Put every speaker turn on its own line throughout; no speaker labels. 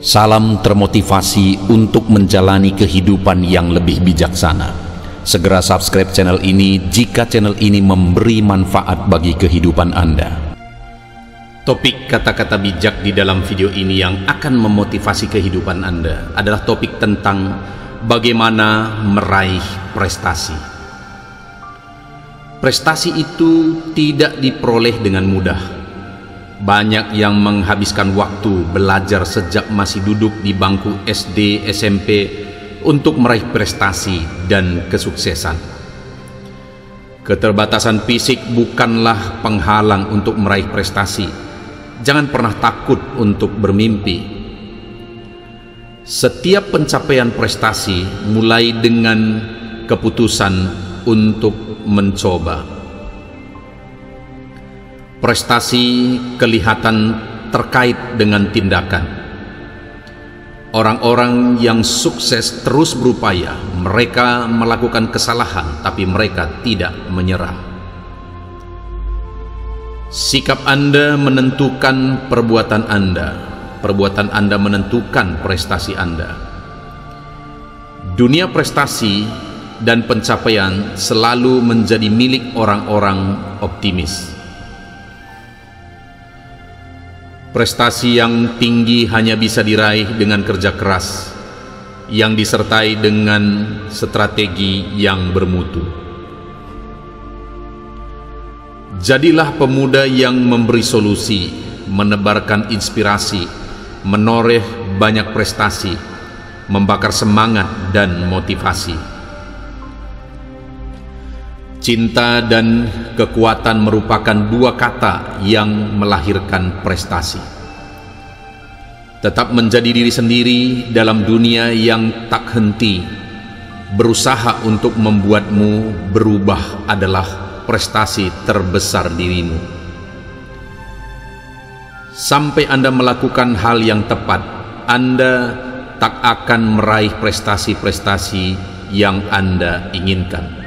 Salam termotivasi untuk menjalani kehidupan yang lebih bijaksana. Segera subscribe channel ini jika channel ini memberi manfaat bagi kehidupan Anda. Topik kata-kata bijak di dalam video ini yang akan memotivasi kehidupan Anda adalah topik tentang bagaimana meraih prestasi. Prestasi itu tidak diperoleh dengan mudah. Banyak yang menghabiskan waktu belajar sejak masih duduk di bangku SD, SMP untuk meraih prestasi dan kesuksesan. Keterbatasan fisik bukanlah penghalang untuk meraih prestasi. Jangan pernah takut untuk bermimpi. Setiap pencapaian prestasi mulai dengan keputusan untuk mencoba. Prestasi kelihatan terkait dengan tindakan. Orang-orang yang sukses terus berupaya. Mereka melakukan kesalahan, tapi mereka tidak menyerah. Sikap Anda menentukan perbuatan Anda. Perbuatan Anda menentukan prestasi Anda. Dunia prestasi dan pencapaian selalu menjadi milik orang-orang optimis. Prestasi yang tinggi hanya bisa diraih dengan kerja keras yang disertai dengan strategi yang bermutu. Jadilah pemuda yang memberi solusi, menebarkan inspirasi, menoreh banyak prestasi, membakar semangat dan motivasi. Cinta dan kekuatan merupakan dua kata yang melahirkan prestasi. Tetap menjadi diri sendiri dalam dunia yang tak henti. Berusaha untuk membuatmu berubah adalah prestasi terbesar dirimu. Sampai Anda melakukan hal yang tepat, Anda tak akan meraih prestasi-prestasi yang Anda inginkan.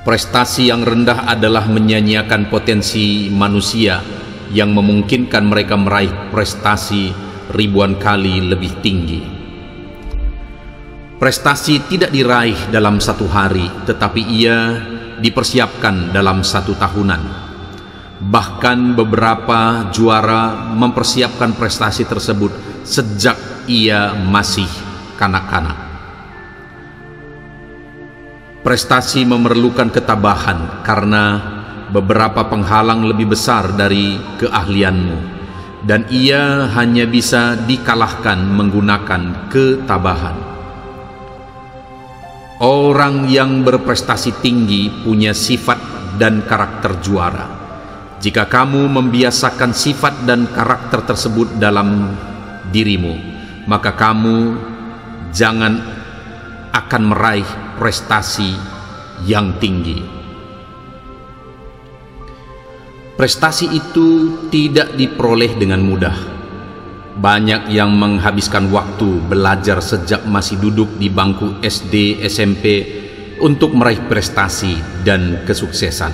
Prestasi yang rendah adalah menyanyiakan potensi manusia yang memungkinkan mereka meraih prestasi ribuan kali lebih tinggi. Prestasi tidak diraih dalam satu hari, tetapi ia dipersiapkan dalam satu tahunan. Bahkan beberapa juara mempersiapkan prestasi tersebut sejak ia masih kanak-kanak. Prestasi memerlukan ketabahan karena beberapa penghalang lebih besar dari keahlianmu, dan ia hanya bisa dikalahkan menggunakan ketabahan. Orang yang berprestasi tinggi punya sifat dan karakter juara. Jika kamu membiasakan sifat dan karakter tersebut dalam dirimu, maka kamu jangan akan meraih prestasi yang tinggi. Prestasi itu tidak diperoleh dengan mudah. Banyak yang menghabiskan waktu belajar sejak masih duduk di bangku SD, SMP untuk meraih prestasi dan kesuksesan.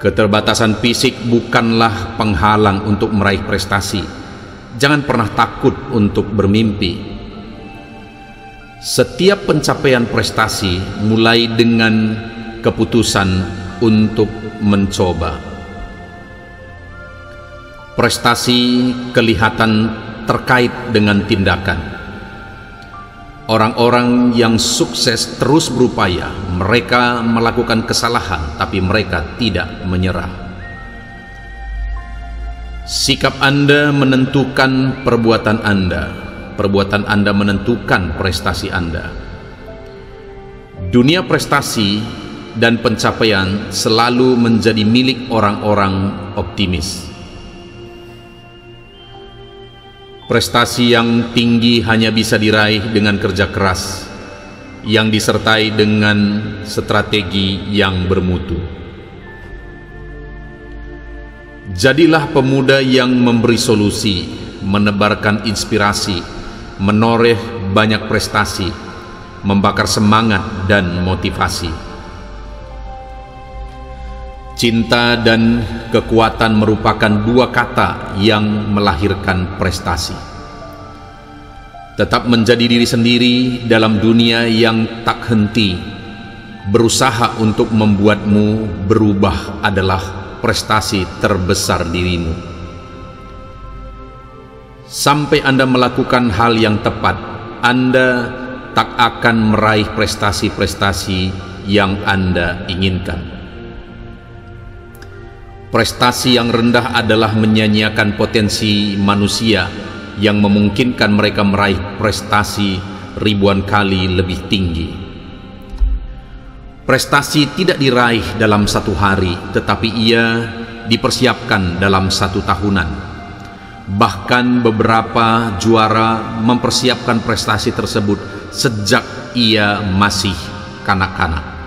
Keterbatasan fisik bukanlah penghalang untuk meraih prestasi. Jangan pernah takut untuk bermimpi. Setiap pencapaian prestasi mulai dengan keputusan untuk mencoba. Prestasi kelihatan terkait dengan tindakan. Orang-orang yang sukses terus berupaya. Mereka melakukan kesalahan, tapi mereka tidak menyerah. Sikap Anda menentukan perbuatan Anda. Perbuatan Anda menentukan prestasi Anda. Dunia prestasi dan pencapaian selalu menjadi milik orang-orang optimis. Prestasi yang tinggi hanya bisa diraih dengan kerja keras yang disertai dengan strategi yang bermutu. Jadilah pemuda yang memberi solusi, menebarkan inspirasi, menoreh banyak prestasi, membakar semangat dan motivasi. Cinta dan kekuatan merupakan dua kata yang melahirkan prestasi. Tetap menjadi diri sendiri dalam dunia yang tak henti berusaha untuk membuatmu berubah adalah prestasi terbesar dirimu. Sampai Anda melakukan hal yang tepat, Anda tak akan meraih prestasi-prestasi yang Anda inginkan. Prestasi yang rendah adalah menyanyiakan potensi manusia yang memungkinkan mereka meraih prestasi ribuan kali lebih tinggi. Prestasi tidak diraih dalam satu hari, tetapi ia dipersiapkan dalam satu tahunan. Bahkan beberapa juara mempersiapkan prestasi tersebut sejak ia masih kanak-kanak.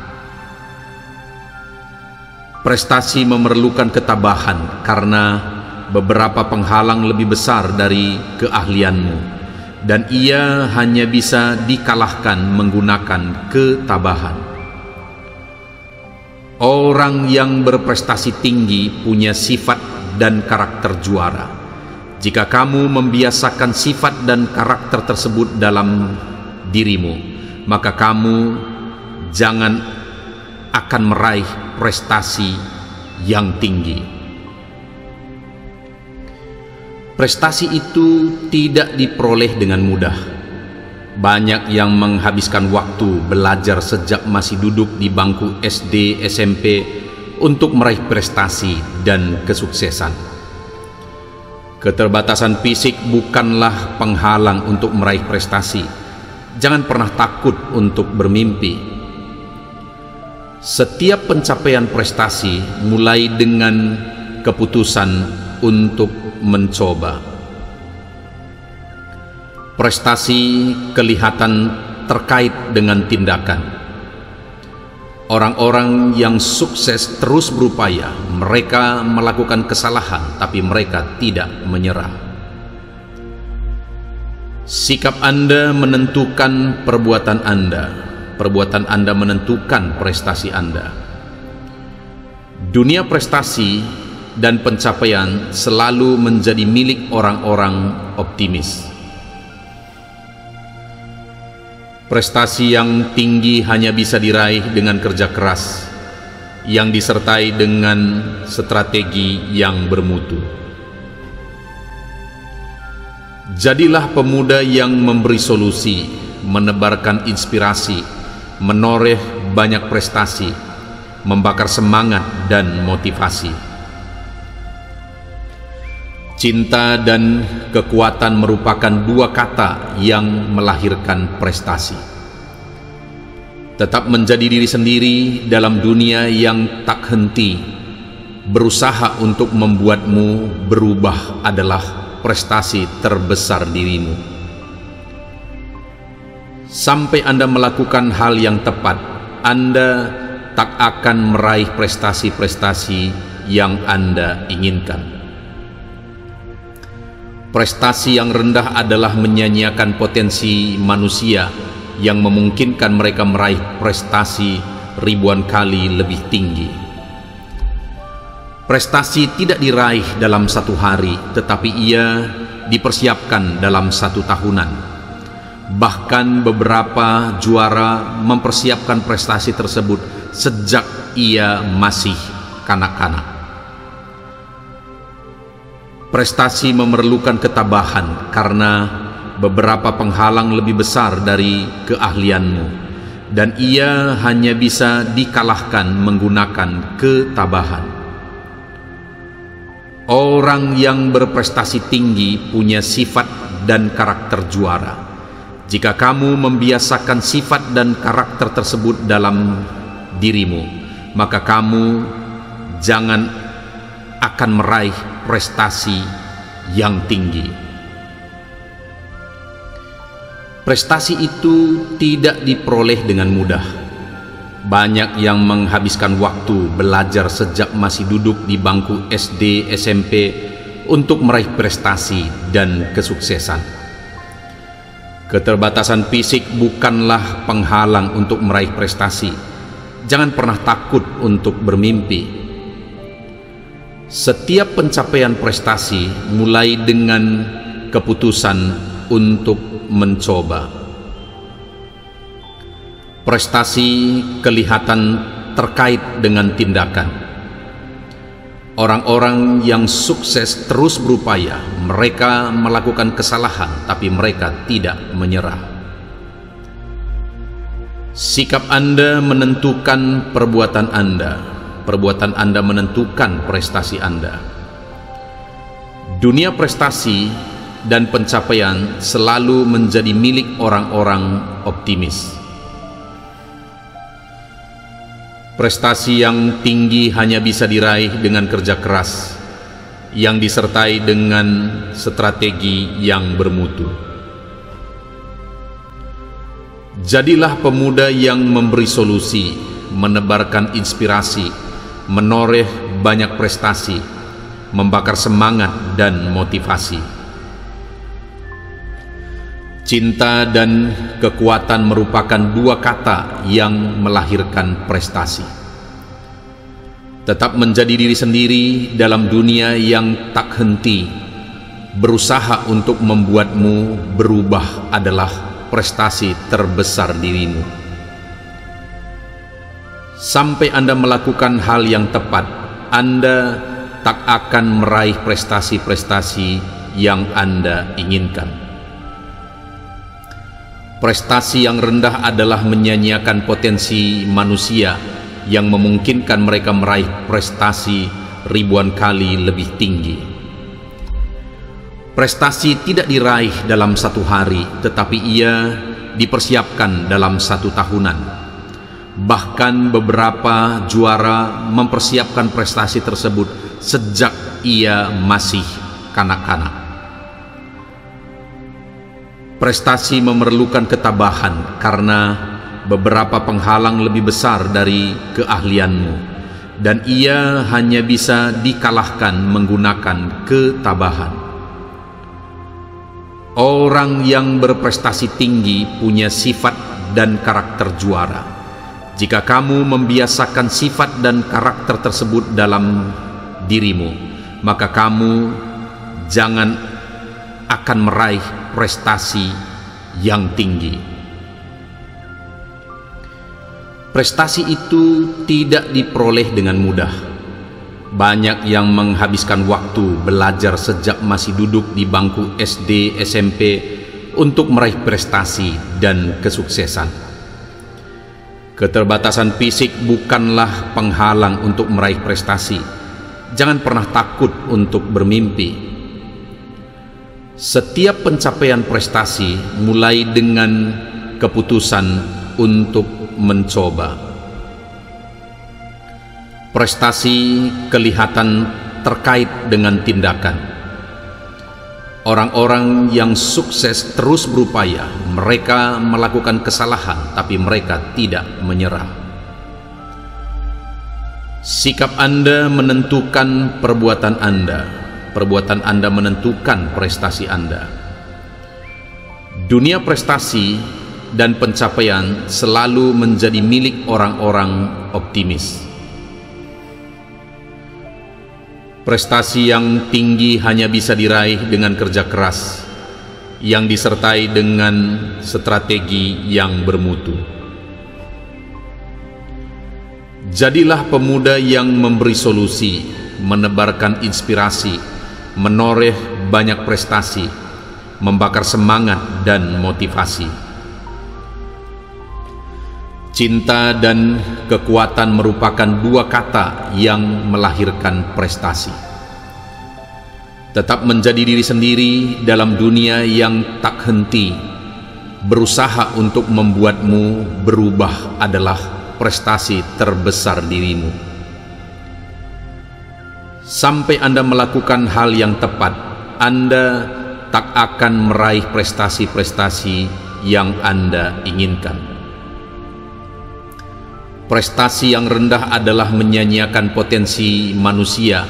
Prestasi memerlukan ketabahan karena beberapa penghalang lebih besar dari keahlianmu, dan ia hanya bisa dikalahkan menggunakan ketabahan. Orang yang berprestasi tinggi punya sifat dan karakter juara. Jika kamu membiasakan sifat dan karakter tersebut dalam dirimu, maka kamu jangan akan meraih prestasi yang tinggi. Prestasi itu tidak diperoleh dengan mudah. Banyak yang menghabiskan waktu belajar sejak masih duduk di bangku SD, SMP untuk meraih prestasi dan kesuksesan. Keterbatasan fisik bukanlah penghalang untuk meraih prestasi. Jangan pernah takut untuk bermimpi. Setiap pencapaian prestasi mulai dengan keputusan untuk mencoba. Prestasi kelihatan terkait dengan tindakan. Orang-orang yang sukses terus berupaya. Mereka melakukan kesalahan, tapi mereka tidak menyerah. Sikap Anda menentukan perbuatan Anda. Perbuatan Anda menentukan prestasi Anda. Dunia prestasi dan pencapaian selalu menjadi milik orang-orang optimis. Prestasi yang tinggi hanya bisa diraih dengan kerja keras yang disertai dengan strategi yang bermutu. Jadilah pemuda yang memberi solusi, menebarkan inspirasi, menoreh banyak prestasi, membakar semangat dan motivasi. Cinta dan kekuatan merupakan dua kata yang melahirkan prestasi. Tetap menjadi diri sendiri dalam dunia yang tak henti berusaha untuk membuatmu berubah adalah prestasi terbesar dirimu. Sampai Anda melakukan hal yang tepat, Anda tak akan meraih prestasi-prestasi yang Anda inginkan. Prestasi yang rendah adalah menyanyiakan potensi manusia yang memungkinkan mereka meraih prestasi ribuan kali lebih tinggi. Prestasi tidak diraih dalam satu hari, tetapi ia dipersiapkan dalam satu tahunan. Bahkan beberapa juara mempersiapkan prestasi tersebut sejak ia masih kanak-kanak. Prestasi memerlukan ketabahan karena beberapa penghalang lebih besar dari keahlianmu, dan ia hanya bisa dikalahkan menggunakan ketabahan. Orang yang berprestasi tinggi punya sifat dan karakter juara. Jika kamu membiasakan sifat dan karakter tersebut dalam dirimu, maka kamu jangan akan meraih prestasi yang tinggi. Prestasi itu tidak diperoleh dengan mudah. Banyak yang menghabiskan waktu belajar sejak masih duduk di bangku SD, SMP untuk meraih prestasi dan kesuksesan. Keterbatasan fisik bukanlah penghalang untuk meraih prestasi. Jangan pernah takut untuk bermimpi. Setiap pencapaian prestasi mulai dengan keputusan untuk mencoba. Prestasi kelihatan terkait dengan tindakan. Orang-orang yang sukses terus berupaya. Mereka melakukan kesalahan, tapi mereka tidak menyerah. Sikap Anda menentukan perbuatan Anda. Perbuatan Anda menentukan prestasi Anda. Dunia prestasi dan pencapaian selalu menjadi milik orang-orang optimis. Prestasi yang tinggi hanya bisa diraih dengan kerja keras yang disertai dengan strategi yang bermutu. Jadilah pemuda yang memberi solusi, menebarkan inspirasi, menoreh banyak prestasi, membakar semangat dan motivasi. Cinta dan kekuatan merupakan dua kata yang melahirkan prestasi. Tetap menjadi diri sendiri dalam dunia yang tak henti. Berusaha untuk membuatmu berubah adalah prestasi terbesar dirimu. Sampai Anda melakukan hal yang tepat, Anda tak akan meraih prestasi-prestasi yang Anda inginkan. Prestasi yang rendah adalah menyanyiakan potensi manusia yang memungkinkan mereka meraih prestasi ribuan kali lebih tinggi. Prestasi tidak diraih dalam satu hari, tetapi ia dipersiapkan dalam satu tahunan. Bahkan beberapa juara mempersiapkan prestasi tersebut sejak ia masih kanak-kanak. Prestasi memerlukan ketabahan karena beberapa penghalang lebih besar dari keahlianmu, dan ia hanya bisa dikalahkan menggunakan ketabahan. Orang yang berprestasi tinggi punya sifat dan karakter juara. Jika kamu membiasakan sifat dan karakter tersebut dalam dirimu, maka kamu jangan akan meraih prestasi yang tinggi. Prestasi itu tidak diperoleh dengan mudah. Banyak yang menghabiskan waktu belajar sejak masih duduk di bangku SD, SMP untuk meraih prestasi dan kesuksesan. Keterbatasan fisik bukanlah penghalang untuk meraih prestasi. Jangan pernah takut untuk bermimpi. Setiap pencapaian prestasi mulai dengan keputusan untuk mencoba. Prestasi kelihatan terkait dengan tindakan. Orang-orang yang sukses terus berupaya. Mereka melakukan kesalahan, tapi mereka tidak menyerah. Sikap Anda menentukan perbuatan Anda. Perbuatan Anda menentukan prestasi Anda. Dunia prestasi dan pencapaian selalu menjadi milik orang-orang optimis. Prestasi yang tinggi hanya bisa diraih dengan kerja keras yang disertai dengan strategi yang bermutu. Jadilah pemuda yang memberi solusi, menebarkan inspirasi, menoreh banyak prestasi, membakar semangat dan motivasi. Cinta dan kekuatan merupakan dua kata yang melahirkan prestasi. Tetap menjadi diri sendiri dalam dunia yang tak henti. Berusaha untuk membuatmu berubah adalah prestasi terbesar dirimu. Sampai Anda melakukan hal yang tepat, Anda tak akan meraih prestasi-prestasi yang Anda inginkan. Prestasi yang rendah adalah menyanyiakan potensi manusia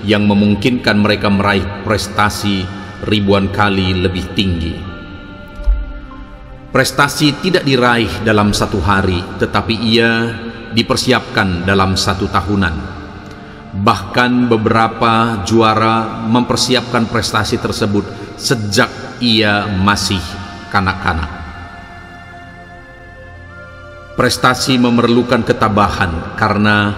yang memungkinkan mereka meraih prestasi ribuan kali lebih tinggi. Prestasi tidak diraih dalam satu hari, tetapi ia dipersiapkan dalam satu tahunan. Bahkan beberapa juara mempersiapkan prestasi tersebut sejak ia masih kanak-kanak. Prestasi memerlukan ketabahan karena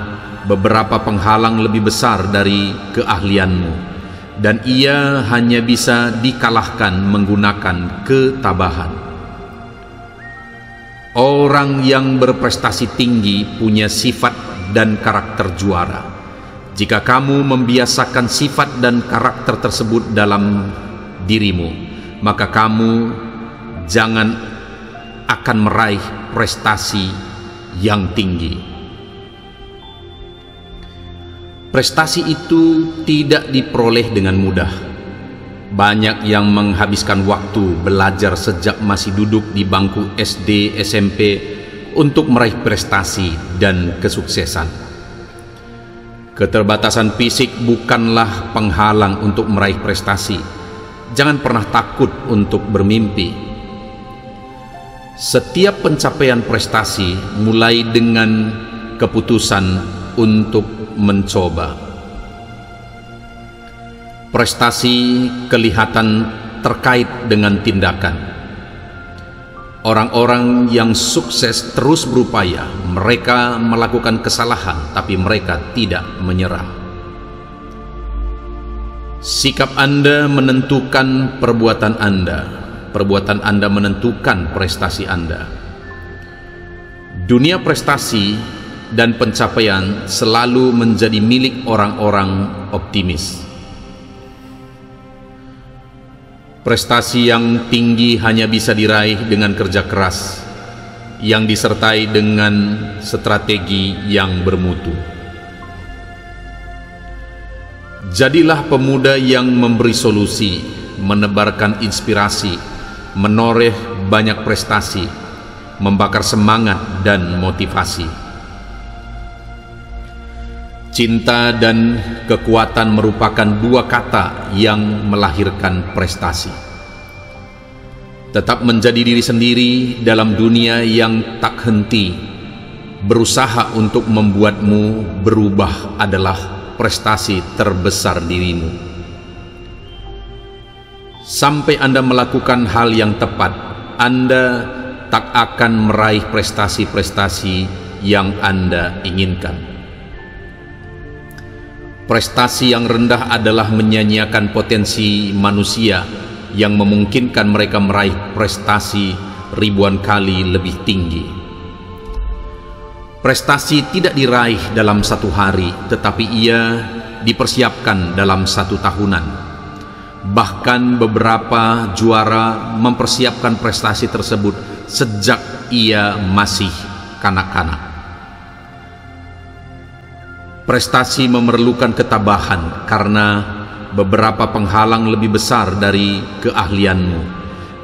beberapa penghalang lebih besar dari keahlianmu, dan ia hanya bisa dikalahkan menggunakan ketabahan. Orang yang berprestasi tinggi punya sifat dan karakter juara. Jika kamu membiasakan sifat dan karakter tersebut dalam dirimu, maka kamu jangan akan meraih prestasi yang tinggi. Prestasi itu tidak diperoleh dengan mudah. Banyak yang menghabiskan waktu belajar sejak masih duduk di bangku SD, SMP untuk meraih prestasi dan kesuksesan. Keterbatasan fisik bukanlah penghalang untuk meraih prestasi. Jangan pernah takut untuk bermimpi. Setiap pencapaian prestasi mulai dengan keputusan untuk mencoba. Prestasi kelihatan terkait dengan tindakan. Orang-orang yang sukses terus berupaya. Mereka melakukan kesalahan, tapi mereka tidak menyerah. Sikap Anda menentukan perbuatan Anda. Perbuatan Anda menentukan prestasi Anda. Dunia prestasi dan pencapaian selalu menjadi milik orang-orang optimis. Prestasi yang tinggi hanya bisa diraih dengan kerja keras yang disertai dengan strategi yang bermutu. Jadilah pemuda yang memberi solusi, menebarkan inspirasi, menoreh banyak prestasi, membakar semangat dan motivasi. Cinta dan kekuatan merupakan dua kata yang melahirkan prestasi. Tetap menjadi diri sendiri dalam dunia yang tak henti. Berusaha untuk membuatmu berubah adalah prestasi terbesar dirimu. Sampai Anda melakukan hal yang tepat, Anda tak akan meraih prestasi-prestasi yang Anda inginkan. Prestasi yang rendah adalah menyanyiakan potensi manusia yang memungkinkan mereka meraih prestasi ribuan kali lebih tinggi. Prestasi tidak diraih dalam satu hari, tetapi ia dipersiapkan dalam satu tahunan. Bahkan beberapa juara mempersiapkan prestasi tersebut sejak ia masih kanak-kanak. Prestasi memerlukan ketabahan karena beberapa penghalang lebih besar dari keahlianmu,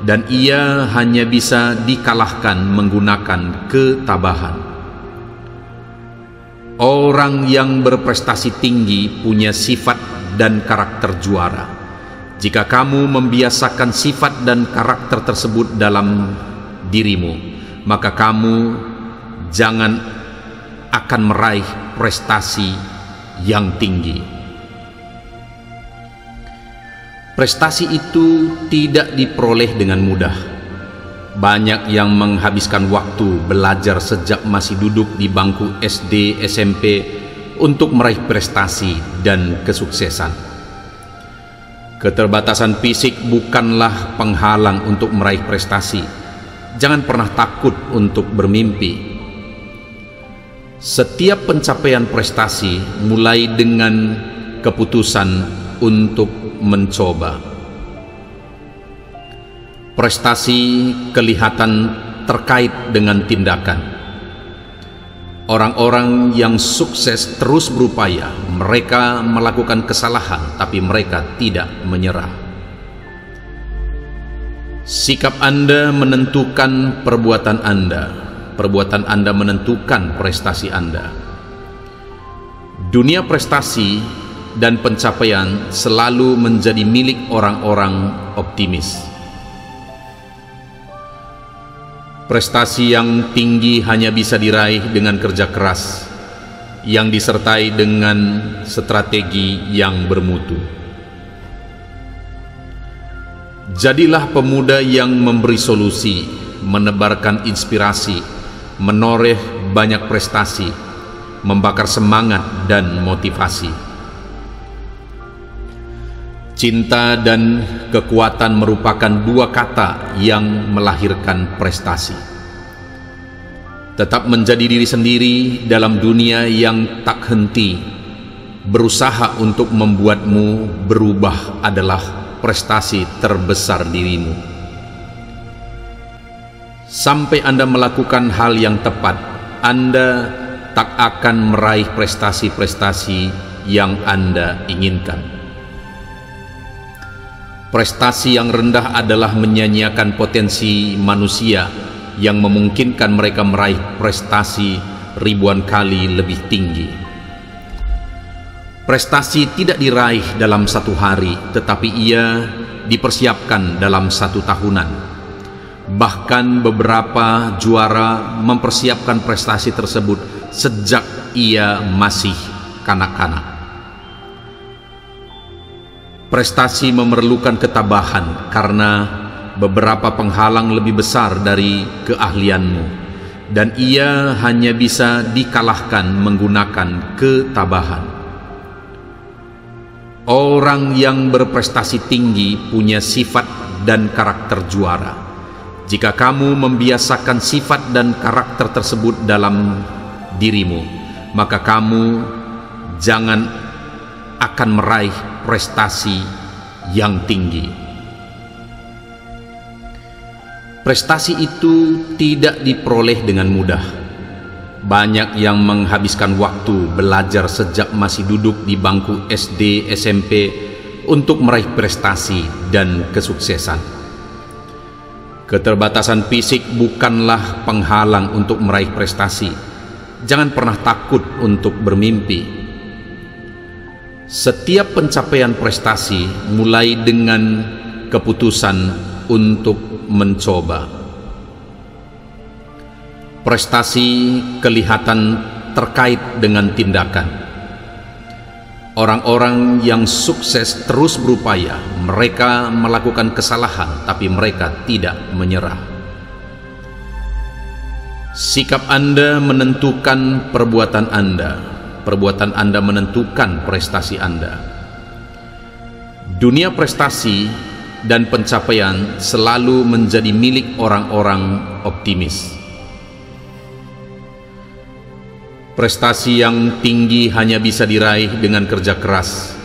dan ia hanya bisa dikalahkan menggunakan ketabahan. Orang yang berprestasi tinggi punya sifat dan karakter juara. Jika kamu membiasakan sifat dan karakter tersebut dalam dirimu, maka kamu jangan akan meraih prestasi yang tinggi. Prestasi itu tidak diperoleh dengan mudah. Banyak yang menghabiskan waktu belajar sejak masih duduk di bangku SD, SMP untuk meraih prestasi dan kesuksesan. Keterbatasan fisik bukanlah penghalang untuk meraih prestasi. Jangan pernah takut untuk bermimpi. Setiap pencapaian prestasi mulai dengan keputusan untuk mencoba. Prestasi kelihatan terkait dengan tindakan. Orang-orang yang sukses terus berupaya. Mereka melakukan kesalahan, tapi mereka tidak menyerah. Sikap Anda menentukan perbuatan Anda. Perbuatan Anda menentukan prestasi Anda. Dunia prestasi dan pencapaian selalu menjadi milik orang-orang optimis. Prestasi yang tinggi hanya bisa diraih dengan kerja keras yang disertai dengan strategi yang bermutu. Jadilah pemuda yang memberi solusi, menebarkan inspirasi, menoreh banyak prestasi, membakar semangat dan motivasi. Cinta dan kekuatan merupakan dua kata yang melahirkan prestasi. Tetap menjadi diri sendiri dalam dunia yang tak henti. Berusaha untuk membuatmu berubah adalah prestasi terbesar dirimu. Sampai Anda melakukan hal yang tepat, Anda tak akan meraih prestasi-prestasi yang Anda inginkan. Prestasi yang rendah adalah menyanyiakan potensi manusia yang memungkinkan mereka meraih prestasi ribuan kali lebih tinggi. Prestasi tidak diraih dalam satu hari, tetapi ia dipersiapkan dalam satu tahunan. Bahkan beberapa juara mempersiapkan prestasi tersebut sejak ia masih kanak-kanak. Prestasi memerlukan ketabahan karena beberapa penghalang lebih besar dari keahlianmu, dan ia hanya bisa dikalahkan menggunakan ketabahan. Orang yang berprestasi tinggi punya sifat dan karakter juara. Jika kamu membiasakan sifat dan karakter tersebut dalam dirimu, maka kamu jangan akan meraih prestasi yang tinggi. Prestasi itu tidak diperoleh dengan mudah. Banyak yang menghabiskan waktu belajar sejak masih duduk di bangku SD, SMP untuk meraih prestasi dan kesuksesan. Keterbatasan fisik bukanlah penghalang untuk meraih prestasi. Jangan pernah takut untuk bermimpi. Setiap pencapaian prestasi mulai dengan keputusan untuk mencoba. Prestasi kelihatan terkait dengan tindakan. Orang-orang yang sukses terus berupaya. Mereka melakukan kesalahan, tapi mereka tidak menyerah. Sikap Anda menentukan perbuatan Anda. Perbuatan Anda menentukan prestasi Anda. Dunia prestasi dan pencapaian selalu menjadi milik orang-orang optimis. Prestasi yang tinggi hanya bisa diraih dengan kerja keras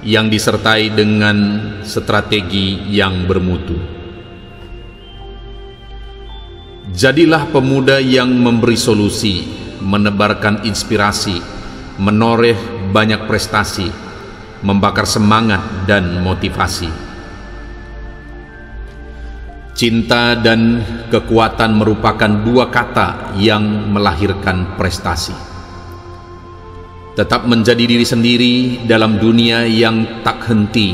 yang disertai dengan strategi yang bermutu. Jadilah pemuda yang memberi solusi, menebarkan inspirasi, menoreh banyak prestasi, membakar semangat dan motivasi. Cinta dan kekuatan merupakan dua kata yang melahirkan prestasi. Tetap menjadi diri sendiri dalam dunia yang tak henti.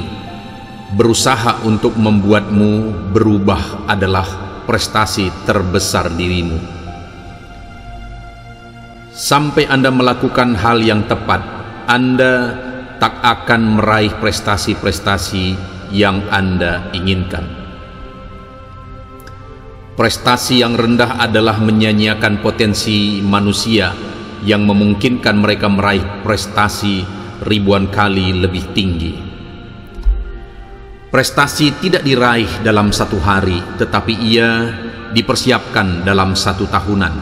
Berusaha untuk membuatmu berubah adalah prestasi terbesar dirimu. Sampai Anda melakukan hal yang tepat, Anda tak akan meraih prestasi-prestasi yang Anda inginkan. Prestasi yang rendah adalah menyanyiakan potensi manusia yang memungkinkan mereka meraih prestasi ribuan kali lebih tinggi. Prestasi tidak diraih dalam satu hari, tetapi ia dipersiapkan dalam satu tahunan.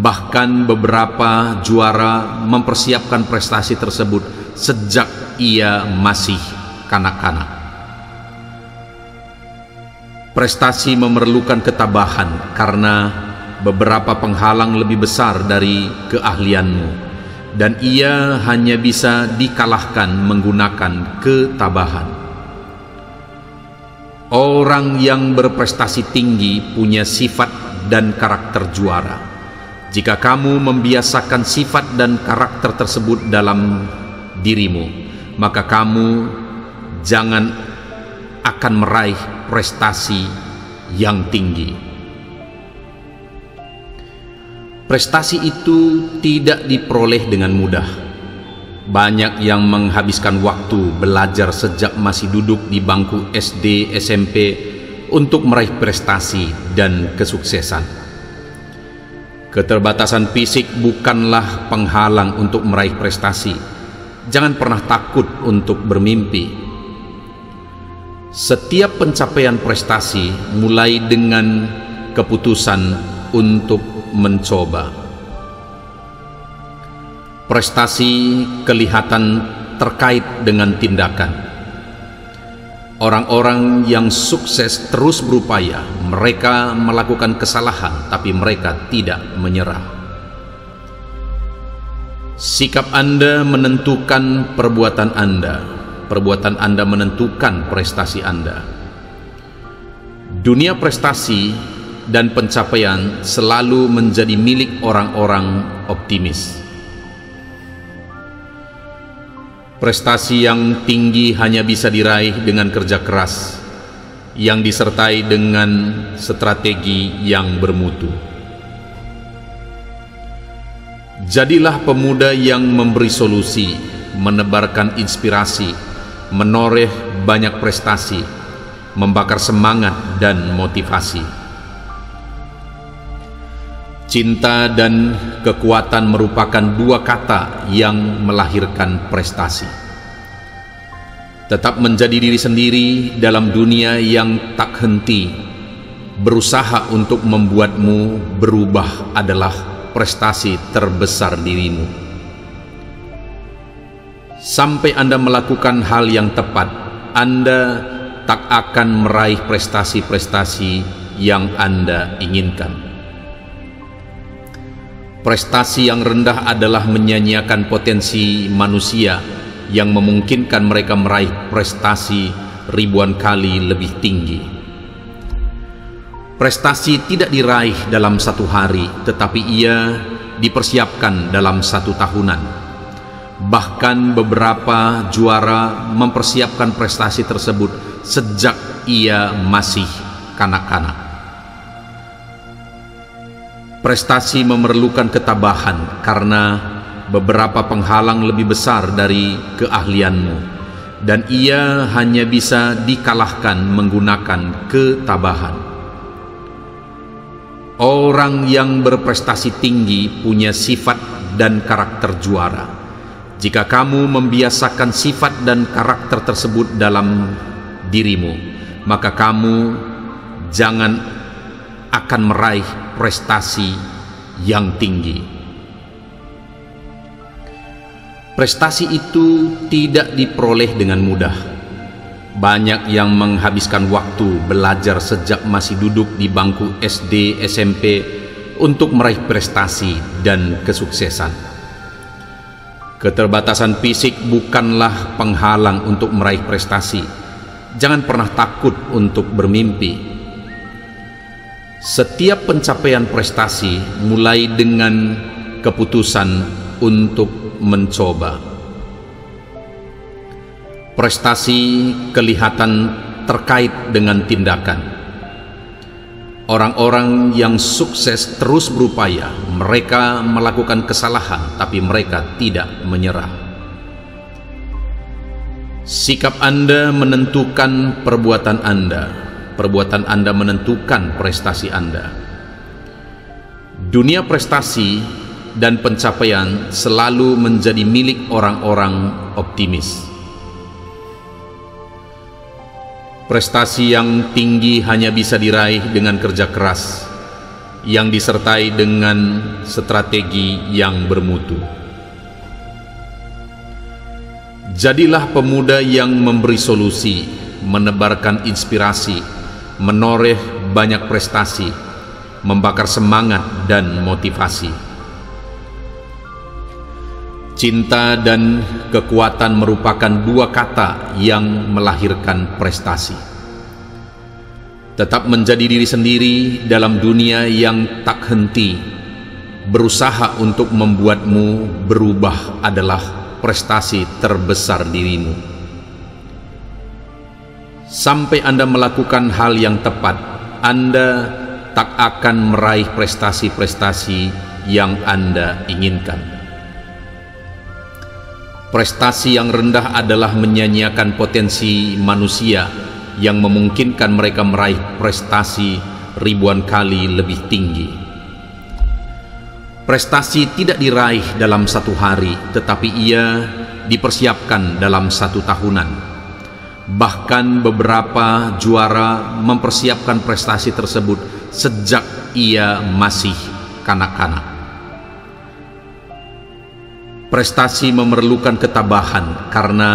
Bahkan beberapa juara mempersiapkan prestasi tersebut sejak ia masih kanak-kanak. Prestasi memerlukan ketabahan karena beberapa penghalang lebih besar dari keahlianmu, dan ia hanya bisa dikalahkan menggunakan ketabahan. Orang yang berprestasi tinggi punya sifat dan karakter juara. Jika kamu membiasakan sifat dan karakter tersebut dalam dirimu, maka kamu jangan akan meraih prestasi yang tinggi. Prestasi itu tidak diperoleh dengan mudah. Banyak yang menghabiskan waktu belajar sejak masih duduk di bangku SD, SMP untuk meraih prestasi dan kesuksesan. Keterbatasan fisik bukanlah penghalang untuk meraih prestasi. Jangan pernah takut untuk bermimpi. Setiap pencapaian prestasi mulai dengan keputusan untuk mencoba. Prestasi kelihatan terkait dengan tindakan. Orang-orang yang sukses terus berupaya. Mereka melakukan kesalahan, tapi mereka tidak menyerah. Sikap Anda menentukan perbuatan Anda. Perbuatan Anda menentukan prestasi Anda. Dunia prestasi dan pencapaian selalu menjadi milik orang-orang optimis. Prestasi yang tinggi hanya bisa diraih dengan kerja keras yang disertai dengan strategi yang bermutu. Jadilah pemuda yang memberi solusi, menebarkan inspirasi, menoreh banyak prestasi, membakar semangat dan motivasi. Cinta dan kekuatan merupakan dua kata yang melahirkan prestasi. Tetap menjadi diri sendiri dalam dunia yang tak henti. Berusaha untuk membuatmu berubah adalah prestasi terbesar dirimu. Sampai Anda melakukan hal yang tepat, Anda tak akan meraih prestasi-prestasi yang Anda inginkan. Prestasi yang rendah adalah menyanyiakan potensi manusia yang memungkinkan mereka meraih prestasi ribuan kali lebih tinggi. Prestasi tidak diraih dalam satu hari, tetapi ia dipersiapkan dalam satu tahunan. Bahkan beberapa juara mempersiapkan prestasi tersebut sejak ia masih kanak-kanak. Prestasi memerlukan ketabahan karena beberapa penghalang lebih besar dari keahlianmu, dan ia hanya bisa dikalahkan menggunakan ketabahan. Orang yang berprestasi tinggi punya sifat dan karakter juara. Jika kamu membiasakan sifat dan karakter tersebut dalam dirimu, maka kamu jangan akan meraih prestasi yang tinggi. Prestasi itu tidak diperoleh dengan mudah. Banyak yang menghabiskan waktu belajar sejak masih duduk di bangku SD, SMP untuk meraih prestasi dan kesuksesan. Keterbatasan fisik bukanlah penghalang untuk meraih prestasi. Jangan pernah takut untuk bermimpi. Setiap pencapaian prestasi mulai dengan keputusan untuk mencoba. Prestasi kelihatan terkait dengan tindakan. Orang-orang yang sukses terus berupaya. Mereka melakukan kesalahan, tapi mereka tidak menyerah. Sikap Anda menentukan perbuatan Anda. Perbuatan Anda menentukan prestasi Anda. Dunia prestasi dan pencapaian selalu menjadi milik orang-orang optimis. Prestasi yang tinggi hanya bisa diraih dengan kerja keras yang disertai dengan strategi yang bermutu. Jadilah pemuda yang memberi solusi, menebarkan inspirasi, menoreh banyak prestasi, membakar semangat dan motivasi. Cinta dan kekuatan merupakan dua kata yang melahirkan prestasi. Tetap menjadi diri sendiri dalam dunia yang tak henti. Berusaha untuk membuatmu berubah adalah prestasi terbesar dirimu. Sampai Anda melakukan hal yang tepat, Anda tak akan meraih prestasi-prestasi yang Anda inginkan. Prestasi yang rendah adalah menyanyiakan potensi manusia yang memungkinkan mereka meraih prestasi ribuan kali lebih tinggi. Prestasi tidak diraih dalam satu hari, tetapi ia dipersiapkan dalam satu tahunan. Bahkan beberapa juara mempersiapkan prestasi tersebut sejak ia masih kanak-kanak. Prestasi memerlukan ketabahan karena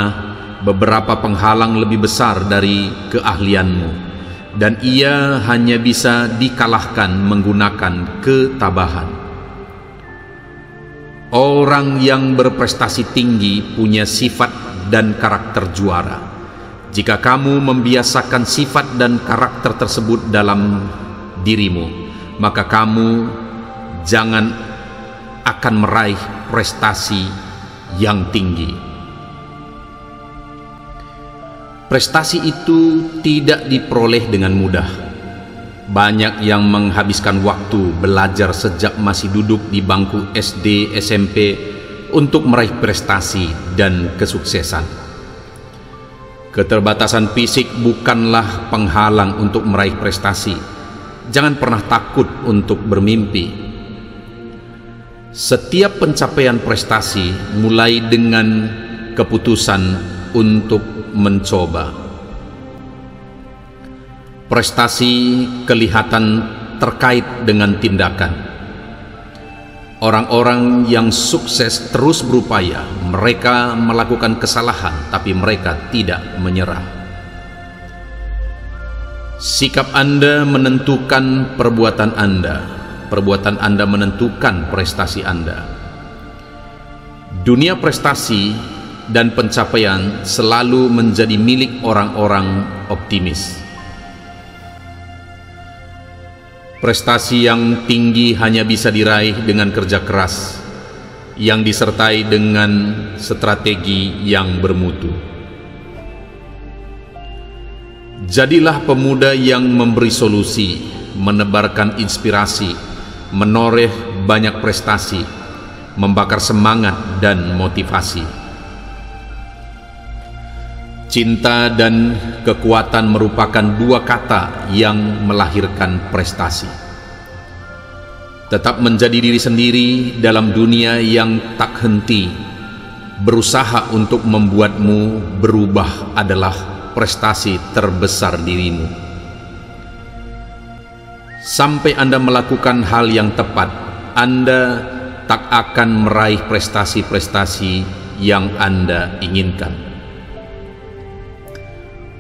beberapa penghalang lebih besar dari keahlianmu, dan ia hanya bisa dikalahkan menggunakan ketabahan. Orang yang berprestasi tinggi punya sifat dan karakter juara. Jika kamu membiasakan sifat dan karakter tersebut dalam dirimu, maka kamu jangan akan meraih prestasi yang tinggi. Prestasi itu tidak diperoleh dengan mudah. Banyak yang menghabiskan waktu belajar sejak masih duduk di bangku SD, SMP untuk meraih prestasi dan kesuksesan. Keterbatasan fisik bukanlah penghalang untuk meraih prestasi. Jangan pernah takut untuk bermimpi. Setiap pencapaian prestasi mulai dengan keputusan untuk mencoba. Prestasi kelihatan terkait dengan tindakan. Orang-orang yang sukses terus berupaya. Mereka melakukan kesalahan, tapi mereka tidak menyerah. Sikap Anda menentukan perbuatan Anda. Perbuatan Anda menentukan prestasi Anda. Dunia prestasi dan pencapaian selalu menjadi milik orang-orang optimis. Prestasi yang tinggi hanya bisa diraih dengan kerja keras yang disertai dengan strategi yang bermutu. Jadilah pemuda yang memberi solusi, menebarkan inspirasi, menoreh banyak prestasi, membakar semangat dan motivasi. Cinta dan kekuatan merupakan dua kata yang melahirkan prestasi. Tetap menjadi diri sendiri dalam dunia yang tak henti. Berusaha untuk membuatmu berubah adalah prestasi terbesar dirimu. Sampai Anda melakukan hal yang tepat, Anda tak akan meraih prestasi-prestasi yang Anda inginkan.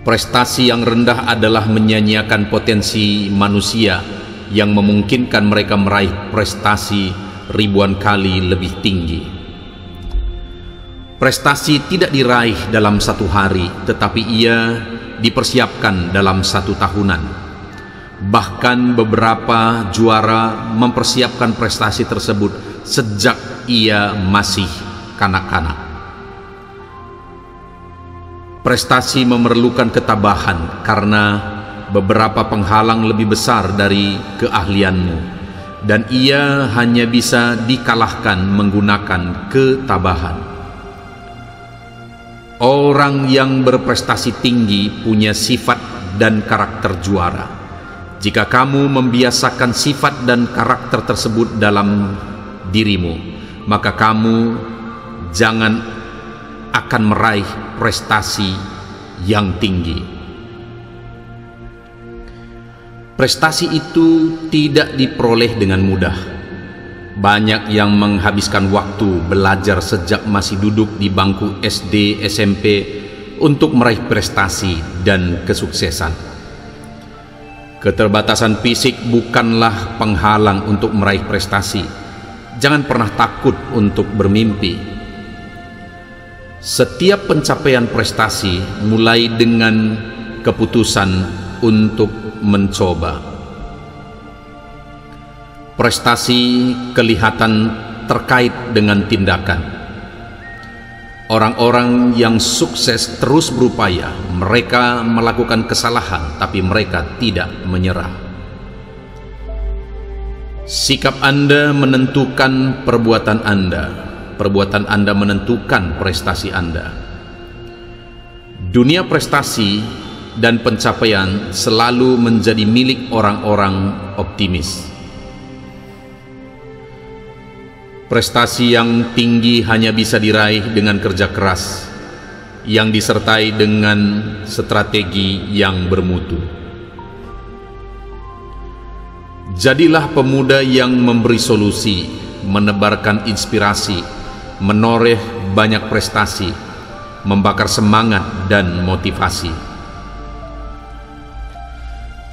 Prestasi yang rendah adalah menyanyiakan potensi manusia yang memungkinkan mereka meraih prestasi ribuan kali lebih tinggi. Prestasi tidak diraih dalam satu hari, tetapi ia dipersiapkan dalam satu tahunan. Bahkan beberapa juara mempersiapkan prestasi tersebut sejak ia masih kanak-kanak. Prestasi memerlukan ketabahan karena beberapa penghalang lebih besar dari keahlianmu, dan ia hanya bisa dikalahkan menggunakan ketabahan. Orang yang berprestasi tinggi punya sifat dan karakter juara. Jika kamu membiasakan sifat dan karakter tersebut dalam dirimu, maka kamu jangan akan meraih prestasi yang tinggi. Prestasi itu tidak diperoleh dengan mudah. Banyak yang menghabiskan waktu belajar sejak masih duduk di bangku SD, SMP untuk meraih prestasi dan kesuksesan. Keterbatasan fisik bukanlah penghalang untuk meraih prestasi. Jangan pernah takut untuk bermimpi. Setiap pencapaian prestasi mulai dengan keputusan untuk mencoba. Prestasi kelihatan terkait dengan tindakan. Orang-orang yang sukses terus berupaya. Mereka melakukan kesalahan, tapi mereka tidak menyerah. Sikap Anda menentukan perbuatan Anda menentukan prestasi Anda. Dunia prestasi dan pencapaian selalu menjadi milik orang-orang optimis. Prestasi yang tinggi hanya bisa diraih dengan kerja keras, yang disertai dengan strategi yang bermutu. Jadilah pemuda yang memberi solusi, menebarkan inspirasi, menoreh banyak prestasi, membakar semangat dan motivasi.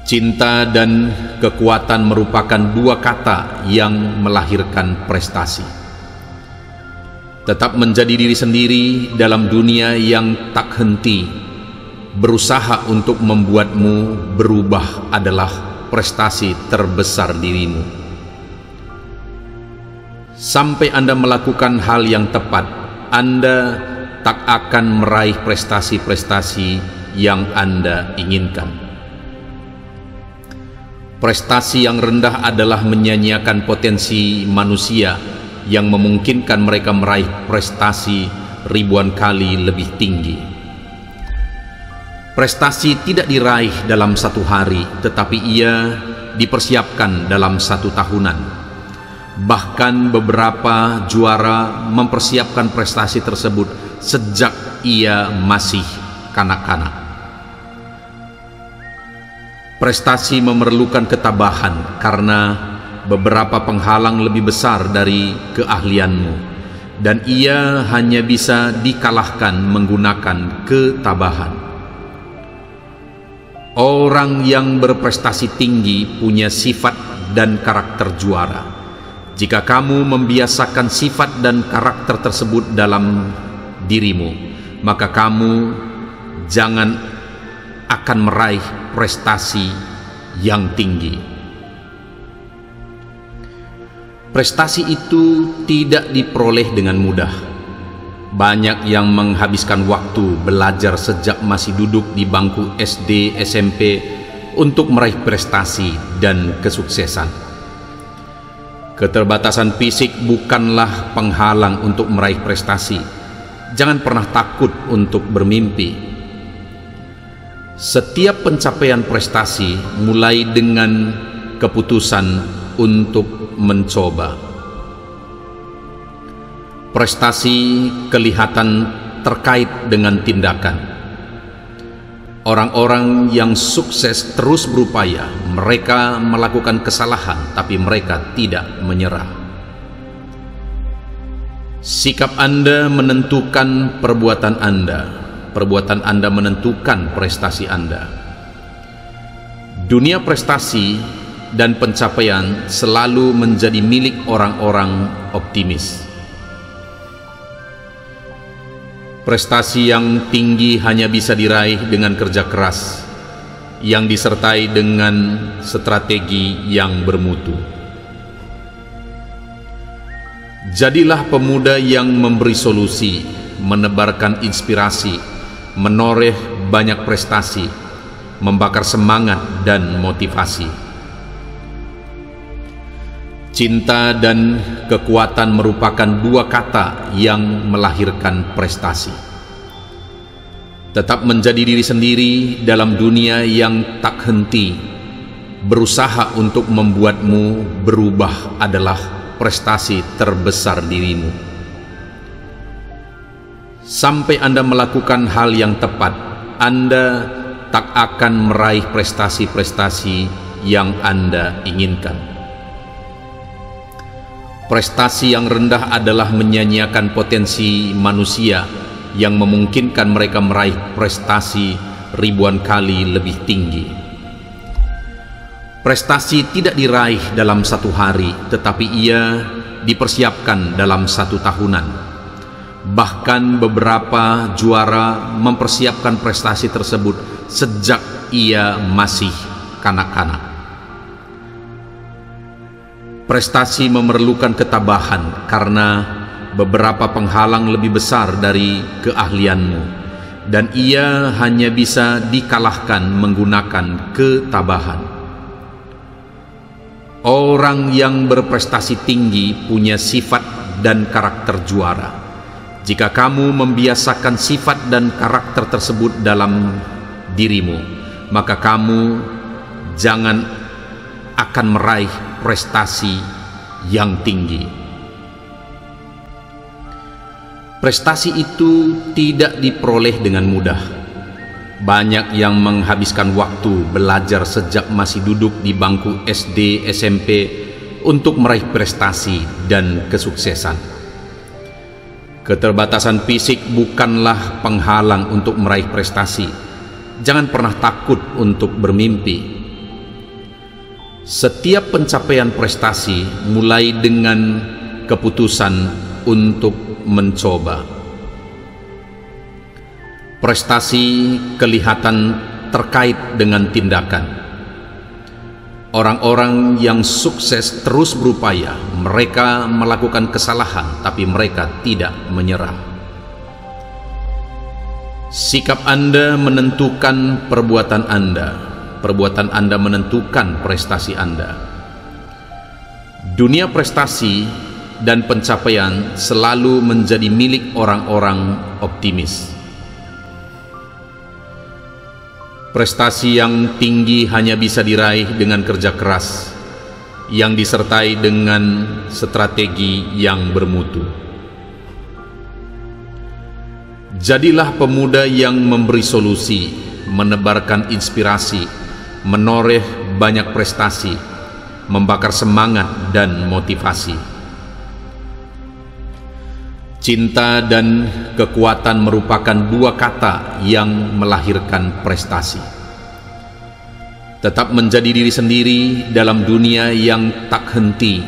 Cinta dan kekuatan merupakan dua kata yang melahirkan prestasi. Tetap menjadi diri sendiri dalam dunia yang tak henti. Berusaha untuk membuatmu berubah adalah prestasi terbesar dirimu. Sampai Anda melakukan hal yang tepat, Anda tak akan meraih prestasi-prestasi yang Anda inginkan. Prestasi yang rendah adalah menyanyiakan potensi manusia yang memungkinkan mereka meraih prestasi ribuan kali lebih tinggi. Prestasi tidak diraih dalam satu hari, tetapi ia dipersiapkan dalam satu tahunan. Bahkan beberapa juara mempersiapkan prestasi tersebut sejak ia masih kanak-kanak. Prestasi memerlukan ketabahan karena beberapa penghalang lebih besar dari keahlianmu, dan ia hanya bisa dikalahkan menggunakan ketabahan. Orang yang berprestasi tinggi punya sifat dan karakter juara. Jika kamu membiasakan sifat dan karakter tersebut dalam dirimu, maka kamu jangan akan meraih prestasi yang tinggi. Prestasi itu tidak diperoleh dengan mudah. Banyak yang menghabiskan waktu belajar sejak masih duduk di bangku SD, SMP untuk meraih prestasi dan kesuksesan. Keterbatasan fisik bukanlah penghalang untuk meraih prestasi. Jangan pernah takut untuk bermimpi. Setiap pencapaian prestasi mulai dengan keputusan untuk mencoba. Prestasi kelihatan terkait dengan tindakan. Orang-orang yang sukses terus berupaya. Mereka melakukan kesalahan, tapi mereka tidak menyerah. Sikap Anda menentukan perbuatan Anda menentukan prestasi Anda. Dunia prestasi dan pencapaian selalu menjadi milik orang-orang optimis. Prestasi yang tinggi hanya bisa diraih dengan kerja keras, yang disertai dengan strategi yang bermutu. Jadilah pemuda yang memberi solusi, menebarkan inspirasi, menoreh banyak prestasi, membakar semangat dan motivasi. Cinta dan kekuatan merupakan dua kata yang melahirkan prestasi. Tetap menjadi diri sendiri dalam dunia yang tak henti. Berusaha untuk membuatmu berubah adalah prestasi terbesar dirimu. Sampai Anda melakukan hal yang tepat, Anda tak akan meraih prestasi-prestasi yang Anda inginkan. Prestasi yang rendah adalah menyanyiakan potensi manusia yang memungkinkan mereka meraih prestasi ribuan kali lebih tinggi. Prestasi tidak diraih dalam satu hari, tetapi ia dipersiapkan dalam satu tahunan. Bahkan beberapa juara mempersiapkan prestasi tersebut sejak ia masih kanak-kanak. Prestasi memerlukan ketabahan karena beberapa penghalang lebih besar dari keahlianmu, dan ia hanya bisa dikalahkan menggunakan ketabahan. Orang yang berprestasi tinggi punya sifat dan karakter juara. Jika kamu membiasakan sifat dan karakter tersebut dalam dirimu, maka kamu jangan akan meraih prestasi yang tinggi. Prestasi itu tidak diperoleh dengan mudah. Banyak yang menghabiskan waktu belajar sejak masih duduk di bangku SD, SMP untuk meraih prestasi dan kesuksesan. Keterbatasan fisik bukanlah penghalang untuk meraih prestasi. Jangan pernah takut untuk bermimpi. Setiap pencapaian prestasi mulai dengan keputusan untuk mencoba. Prestasi kelihatan terkait dengan tindakan. Orang-orang yang sukses terus berupaya. Mereka melakukan kesalahan, tapi mereka tidak menyerah. Sikap Anda menentukan perbuatan Anda. Perbuatan Anda menentukan prestasi Anda. Dunia prestasi dan pencapaian selalu menjadi milik orang-orang optimis. Prestasi yang tinggi hanya bisa diraih dengan kerja keras yang disertai dengan strategi yang bermutu. Jadilah pemuda yang memberi solusi, menebarkan inspirasi, menoreh banyak prestasi, membakar semangat dan motivasi. Cinta dan kekuatan merupakan dua kata yang melahirkan prestasi. Tetap menjadi diri sendiri dalam dunia yang tak henti.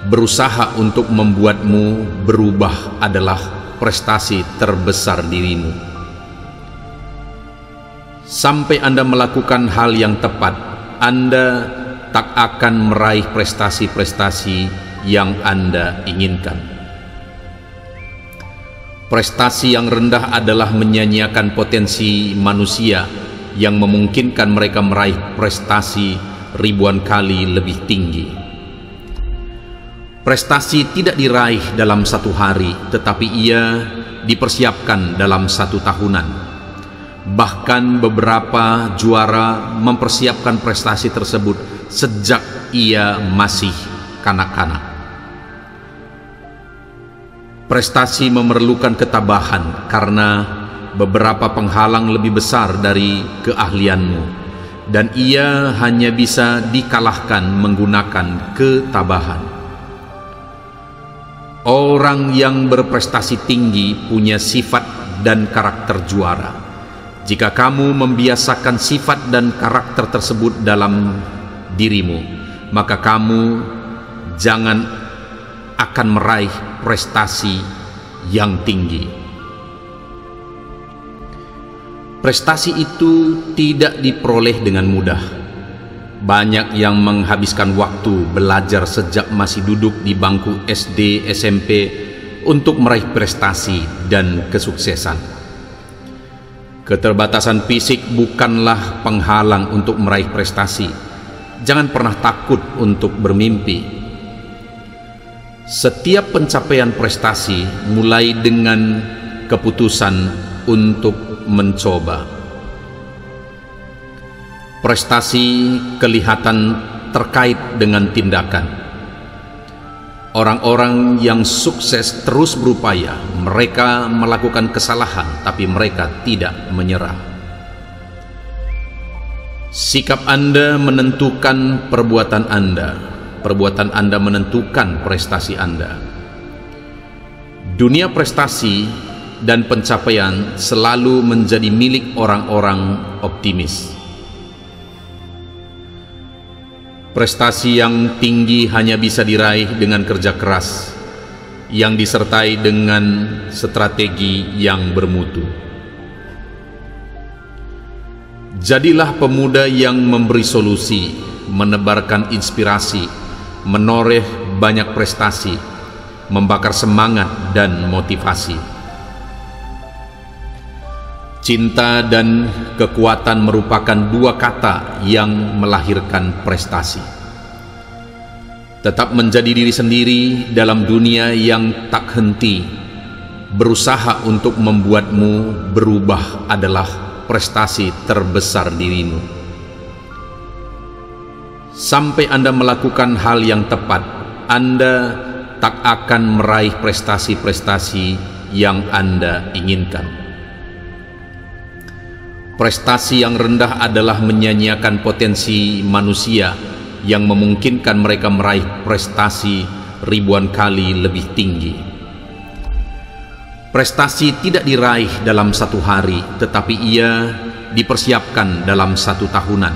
Berusaha untuk membuatmu berubah adalah prestasi terbesar dirimu. Sampai Anda melakukan hal yang tepat, Anda tak akan meraih prestasi-prestasi yang Anda inginkan. Prestasi yang rendah adalah menyanyiakan potensi manusia yang memungkinkan mereka meraih prestasi ribuan kali lebih tinggi. Prestasi tidak diraih dalam satu hari, tetapi ia dipersiapkan dalam satu tahunan. Bahkan beberapa juara mempersiapkan prestasi tersebut sejak ia masih kanak-kanak. Prestasi memerlukan ketabahan karena beberapa penghalang lebih besar dari keahlianmu, dan ia hanya bisa dikalahkan menggunakan ketabahan. Orang yang berprestasi tinggi punya sifat dan karakter juara. Jika kamu membiasakan sifat dan karakter tersebut dalam dirimu, maka kamu jangan akan meraih prestasi yang tinggi. Prestasi itu tidak diperoleh dengan mudah. Banyak yang menghabiskan waktu belajar sejak masih duduk di bangku SD, SMP untuk meraih prestasi dan kesuksesan. Keterbatasan fisik bukanlah penghalang untuk meraih prestasi. Jangan pernah takut untuk bermimpi. Setiap pencapaian prestasi mulai dengan keputusan untuk mencoba. Prestasi kelihatan terkait dengan tindakan. Orang-orang yang sukses terus berupaya. Mereka melakukan kesalahan, tapi mereka tidak menyerah. Sikap Anda menentukan perbuatan Anda. Perbuatan Anda menentukan prestasi Anda. Dunia prestasi dan pencapaian selalu menjadi milik orang-orang optimis. Prestasi yang tinggi hanya bisa diraih dengan kerja keras yang disertai dengan strategi yang bermutu. Jadilah pemuda yang memberi solusi, menebarkan inspirasi, menoreh banyak prestasi, membakar semangat dan motivasi. Cinta dan kekuatan merupakan dua kata yang melahirkan prestasi. Tetap menjadi diri sendiri dalam dunia yang tak henti. Berusaha untuk membuatmu berubah adalah prestasi terbesar dirimu. Sampai Anda melakukan hal yang tepat, Anda tak akan meraih prestasi-prestasi yang Anda inginkan. Prestasi yang rendah adalah menyanyiakan potensi manusia yang memungkinkan mereka meraih prestasi ribuan kali lebih tinggi. Prestasi tidak diraih dalam satu hari, tetapi ia dipersiapkan dalam satu tahunan.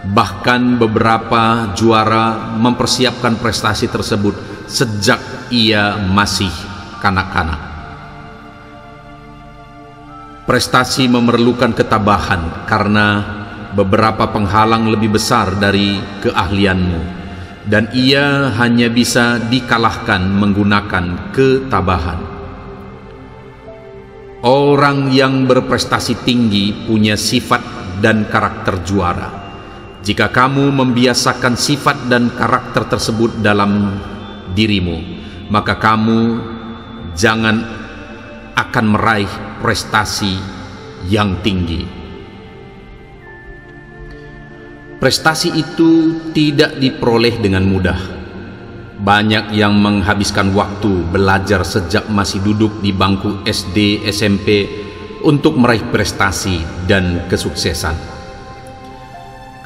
Bahkan beberapa juara mempersiapkan prestasi tersebut sejak ia masih kanak-kanak. Prestasi memerlukan ketabahan karena beberapa penghalang lebih besar dari keahlianmu, dan ia hanya bisa dikalahkan menggunakan ketabahan. Orang yang berprestasi tinggi punya sifat dan karakter juara. Jika kamu membiasakan sifat dan karakter tersebut dalam dirimu, maka kamu jangan akan meraih prestasi yang tinggi. Prestasi itu tidak diperoleh dengan mudah. Banyak yang menghabiskan waktu belajar sejak masih duduk di bangku SD, SMP untuk meraih prestasi dan kesuksesan.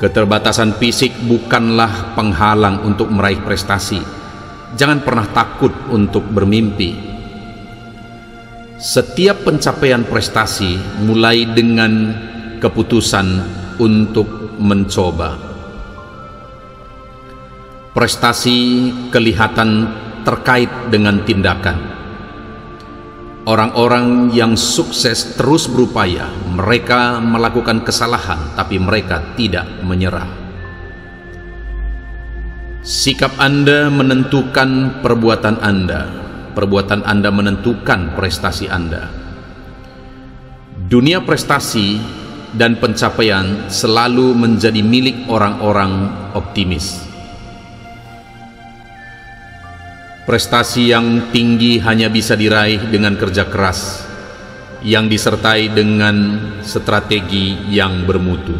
Keterbatasan fisik bukanlah penghalang untuk meraih prestasi. Jangan pernah takut untuk bermimpi. Setiap pencapaian prestasi mulai dengan keputusan untuk mencoba. Prestasi kelihatan terkait dengan tindakan. Orang-orang yang sukses terus berupaya. Mereka melakukan kesalahan, tapi mereka tidak menyerah. Sikap Anda menentukan perbuatan Anda. Perbuatan Anda menentukan prestasi Anda. Dunia prestasi dan pencapaian selalu menjadi milik orang-orang optimis. Prestasi yang tinggi hanya bisa diraih dengan kerja keras yang disertai dengan strategi yang bermutu.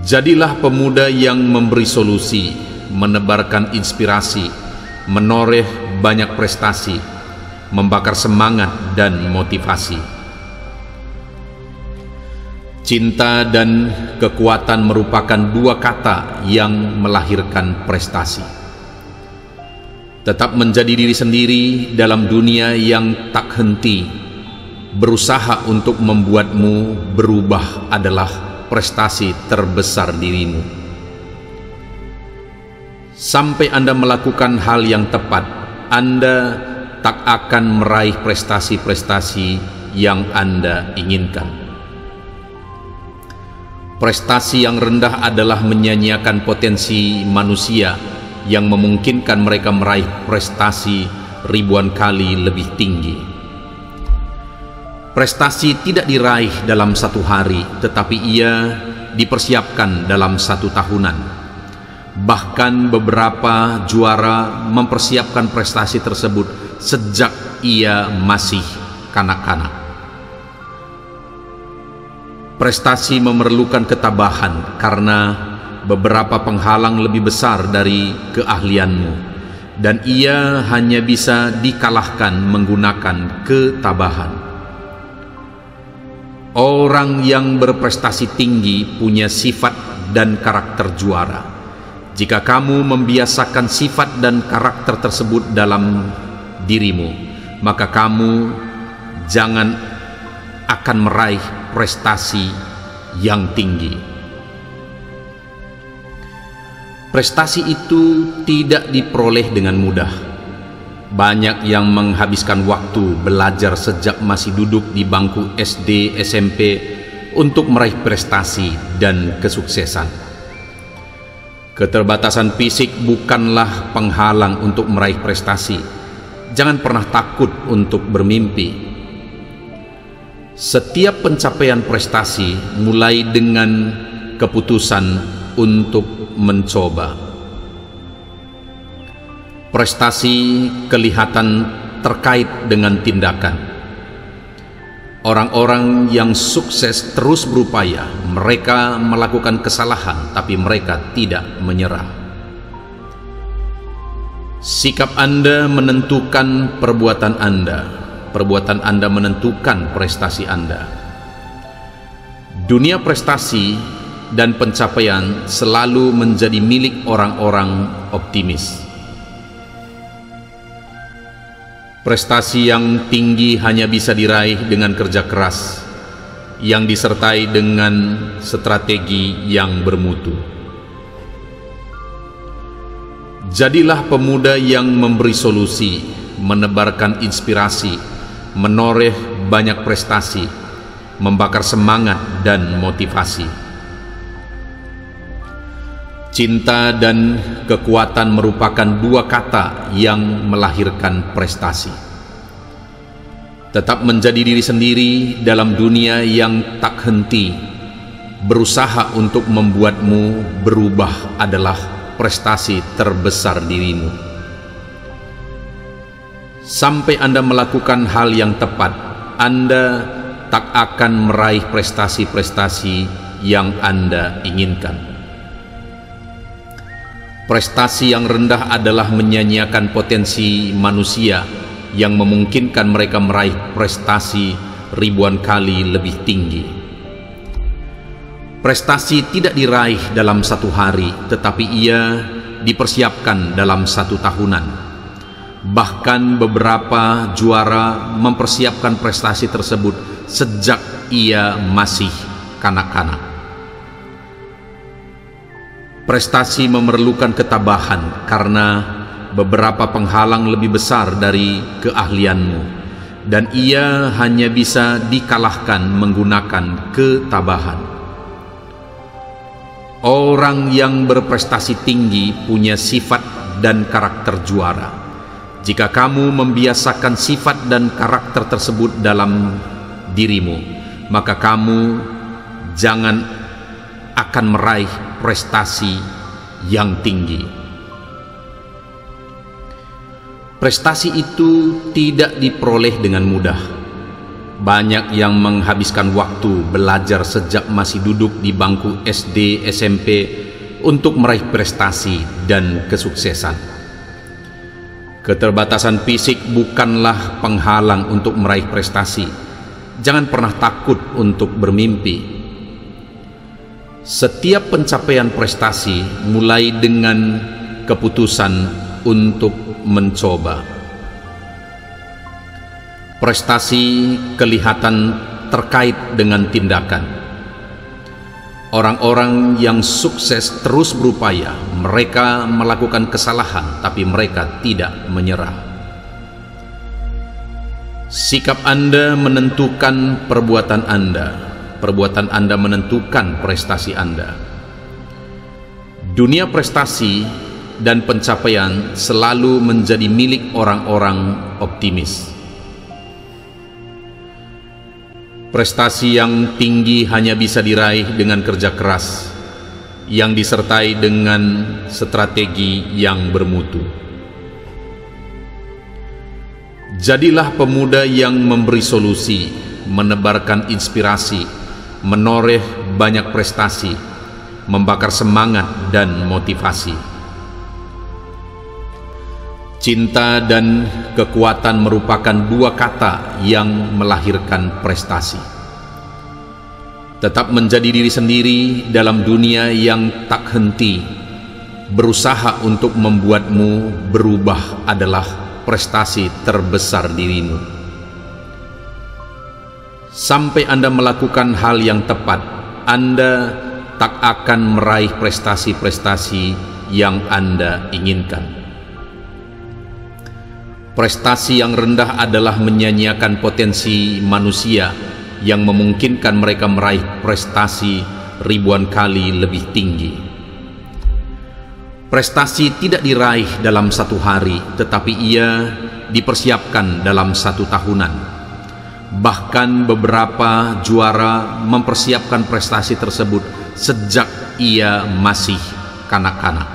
Jadilah pemuda yang memberi solusi, menebarkan inspirasi, menoreh banyak prestasi, membakar semangat dan motivasi. Cinta dan kekuatan merupakan dua kata yang melahirkan prestasi. Tetap menjadi diri sendiri dalam dunia yang tak henti. Berusaha untuk membuatmu berubah adalah prestasi terbesar dirimu. Sampai Anda melakukan hal yang tepat, Anda tak akan meraih prestasi-prestasi yang Anda inginkan. Prestasi yang rendah adalah menyanyiakan potensi manusia yang memungkinkan mereka meraih prestasi ribuan kali lebih tinggi. Prestasi tidak diraih dalam satu hari, tetapi ia dipersiapkan dalam satu tahunan. Bahkan beberapa juara mempersiapkan prestasi tersebut sejak ia masih kanak-kanak. Prestasi memerlukan ketabahan karena beberapa penghalang lebih besar dari keahlianmu, dan ia hanya bisa dikalahkan menggunakan ketabahan. Orang yang berprestasi tinggi punya sifat dan karakter juara. Jika kamu membiasakan sifat dan karakter tersebut dalam dirimu, maka kamu jangan akan meraih prestasi yang tinggi. Prestasi itu tidak diperoleh dengan mudah. Banyak yang menghabiskan waktu belajar sejak masih duduk di bangku SD, SMP untuk meraih prestasi dan kesuksesan. Keterbatasan fisik bukanlah penghalang untuk meraih prestasi. Jangan pernah takut untuk bermimpi. Setiap pencapaian prestasi mulai dengan keputusan untuk mencoba. Prestasi kelihatan terkait dengan tindakan. Orang-orang yang sukses terus berupaya. Mereka melakukan kesalahan, tapi mereka tidak menyerah. Sikap Anda menentukan perbuatan Anda. Perbuatan Anda menentukan prestasi Anda. Dunia prestasi dan pencapaian selalu menjadi milik orang-orang optimis. Prestasi yang tinggi hanya bisa diraih dengan kerja keras yang disertai dengan strategi yang bermutu. Jadilah pemuda yang memberi solusi, menebarkan inspirasi, menoreh banyak prestasi, membakar semangat dan motivasi. Cinta dan kekuatan merupakan dua kata yang melahirkan prestasi. Tetap menjadi diri sendiri dalam dunia yang tak henti. Berusaha untuk membuatmu berubah adalah prestasi terbesar dirimu. Sampai Anda melakukan hal yang tepat, Anda tak akan meraih prestasi-prestasi yang Anda inginkan. Prestasi yang rendah adalah menyanyiakan potensi manusia yang memungkinkan mereka meraih prestasi ribuan kali lebih tinggi. Prestasi tidak diraih dalam satu hari, tetapi ia dipersiapkan dalam satu tahunan. Bahkan beberapa juara mempersiapkan prestasi tersebut sejak ia masih kanak-kanak. Prestasi memerlukan ketabahan karena beberapa penghalang lebih besar dari keahlianmu, dan ia hanya bisa dikalahkan menggunakan ketabahan. Orang yang berprestasi tinggi punya sifat dan karakter juara. Jika kamu membiasakan sifat dan karakter tersebut dalam dirimu, maka kamu jangan akan meraih prestasi yang tinggi. Prestasi itu tidak diperoleh dengan mudah. Banyak yang menghabiskan waktu belajar sejak masih duduk di bangku SD, SMP untuk meraih prestasi dan kesuksesan. Keterbatasan fisik bukanlah penghalang untuk meraih prestasi. Jangan pernah takut untuk bermimpi. Setiap pencapaian prestasi mulai dengan keputusan untuk mencoba. Prestasi kelihatan terkait dengan tindakan. Orang-orang yang sukses terus berupaya. Mereka melakukan kesalahan, tapi mereka tidak menyerah. Sikap Anda menentukan perbuatan Anda. Perbuatan Anda menentukan prestasi Anda. Dunia prestasi dan pencapaian selalu menjadi milik orang-orang optimis. Prestasi yang tinggi hanya bisa diraih dengan kerja keras yang disertai dengan strategi yang bermutu. Jadilah pemuda yang memberi solusi, menebarkan inspirasi, menoreh banyak prestasi, membakar semangat dan motivasi. Cinta dan kekuatan merupakan dua kata yang melahirkan prestasi. Tetap menjadi diri sendiri dalam dunia yang tak henti. Berusaha untuk membuatmu berubah adalah prestasi terbesar dirimu. Sampai Anda melakukan hal yang tepat, Anda tak akan meraih prestasi-prestasi yang Anda inginkan. Prestasi yang rendah adalah menyanyiakan potensi manusia yang memungkinkan mereka meraih prestasi ribuan kali lebih tinggi. Prestasi tidak diraih dalam satu hari, tetapi ia dipersiapkan dalam satu tahunan. Bahkan beberapa juara mempersiapkan prestasi tersebut sejak ia masih kanak-kanak.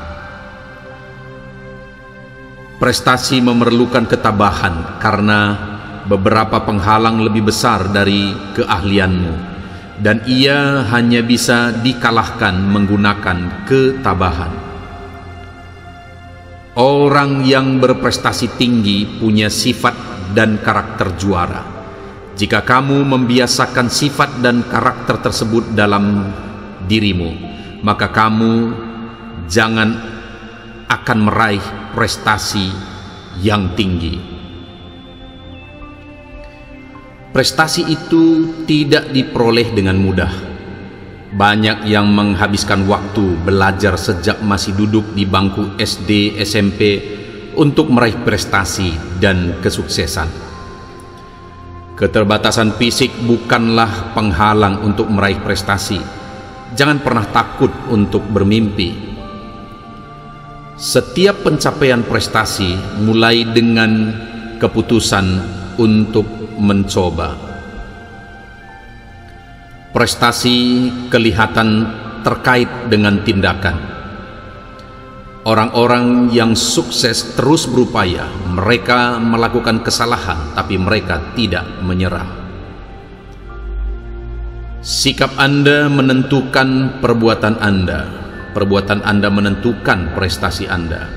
Prestasi memerlukan ketabahan karena beberapa penghalang lebih besar dari keahlianmu, dan ia hanya bisa dikalahkan menggunakan ketabahan. Orang yang berprestasi tinggi punya sifat dan karakter juara. Jika kamu membiasakan sifat dan karakter tersebut dalam dirimu, maka kamu jangan akan meraih prestasi yang tinggi. Prestasi itu tidak diperoleh dengan mudah. Banyak yang menghabiskan waktu belajar sejak masih duduk di bangku SD, SMP untuk meraih prestasi dan kesuksesan. Keterbatasan fisik bukanlah penghalang untuk meraih prestasi. Jangan pernah takut untuk bermimpi. Setiap pencapaian prestasi mulai dengan keputusan untuk mencoba. Prestasi kelihatan terkait dengan tindakan. Orang-orang yang sukses terus berupaya. Mereka melakukan kesalahan, tapi mereka tidak menyerah. Sikap Anda menentukan perbuatan Anda. Perbuatan Anda menentukan prestasi Anda.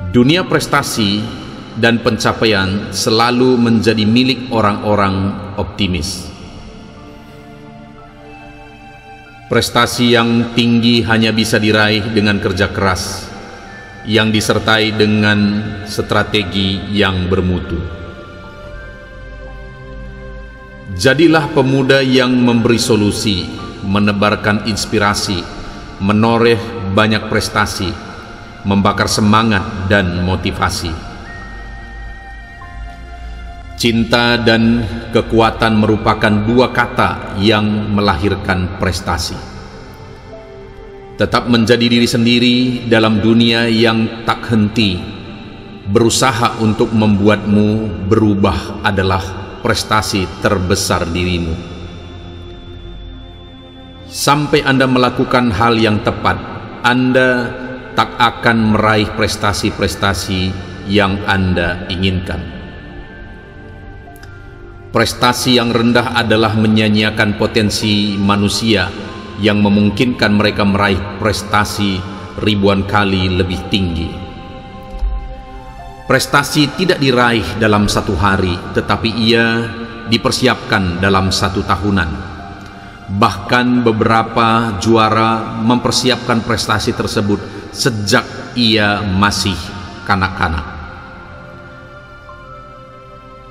Dunia prestasi dan pencapaian selalu menjadi milik orang-orang optimis. Prestasi yang tinggi hanya bisa diraih dengan kerja keras yang disertai dengan strategi yang bermutu. Jadilah pemuda yang memberi solusi, menebarkan inspirasi, menoreh banyak prestasi, membakar semangat dan motivasi. Cinta dan kekuatan merupakan dua kata yang melahirkan prestasi. Tetap menjadi diri sendiri dalam dunia yang tak henti berusaha untuk membuatmu berubah adalah prestasi terbesar dirimu. Sampai Anda melakukan hal yang tepat, Anda tak akan meraih prestasi-prestasi yang Anda inginkan. Prestasi yang rendah adalah menyanyiakan potensi manusia yang memungkinkan mereka meraih prestasi ribuan kali lebih tinggi. Prestasi tidak diraih dalam satu hari, tetapi ia dipersiapkan dalam satu tahunan. Bahkan beberapa juara mempersiapkan prestasi tersebut sejak ia masih kanak-kanak.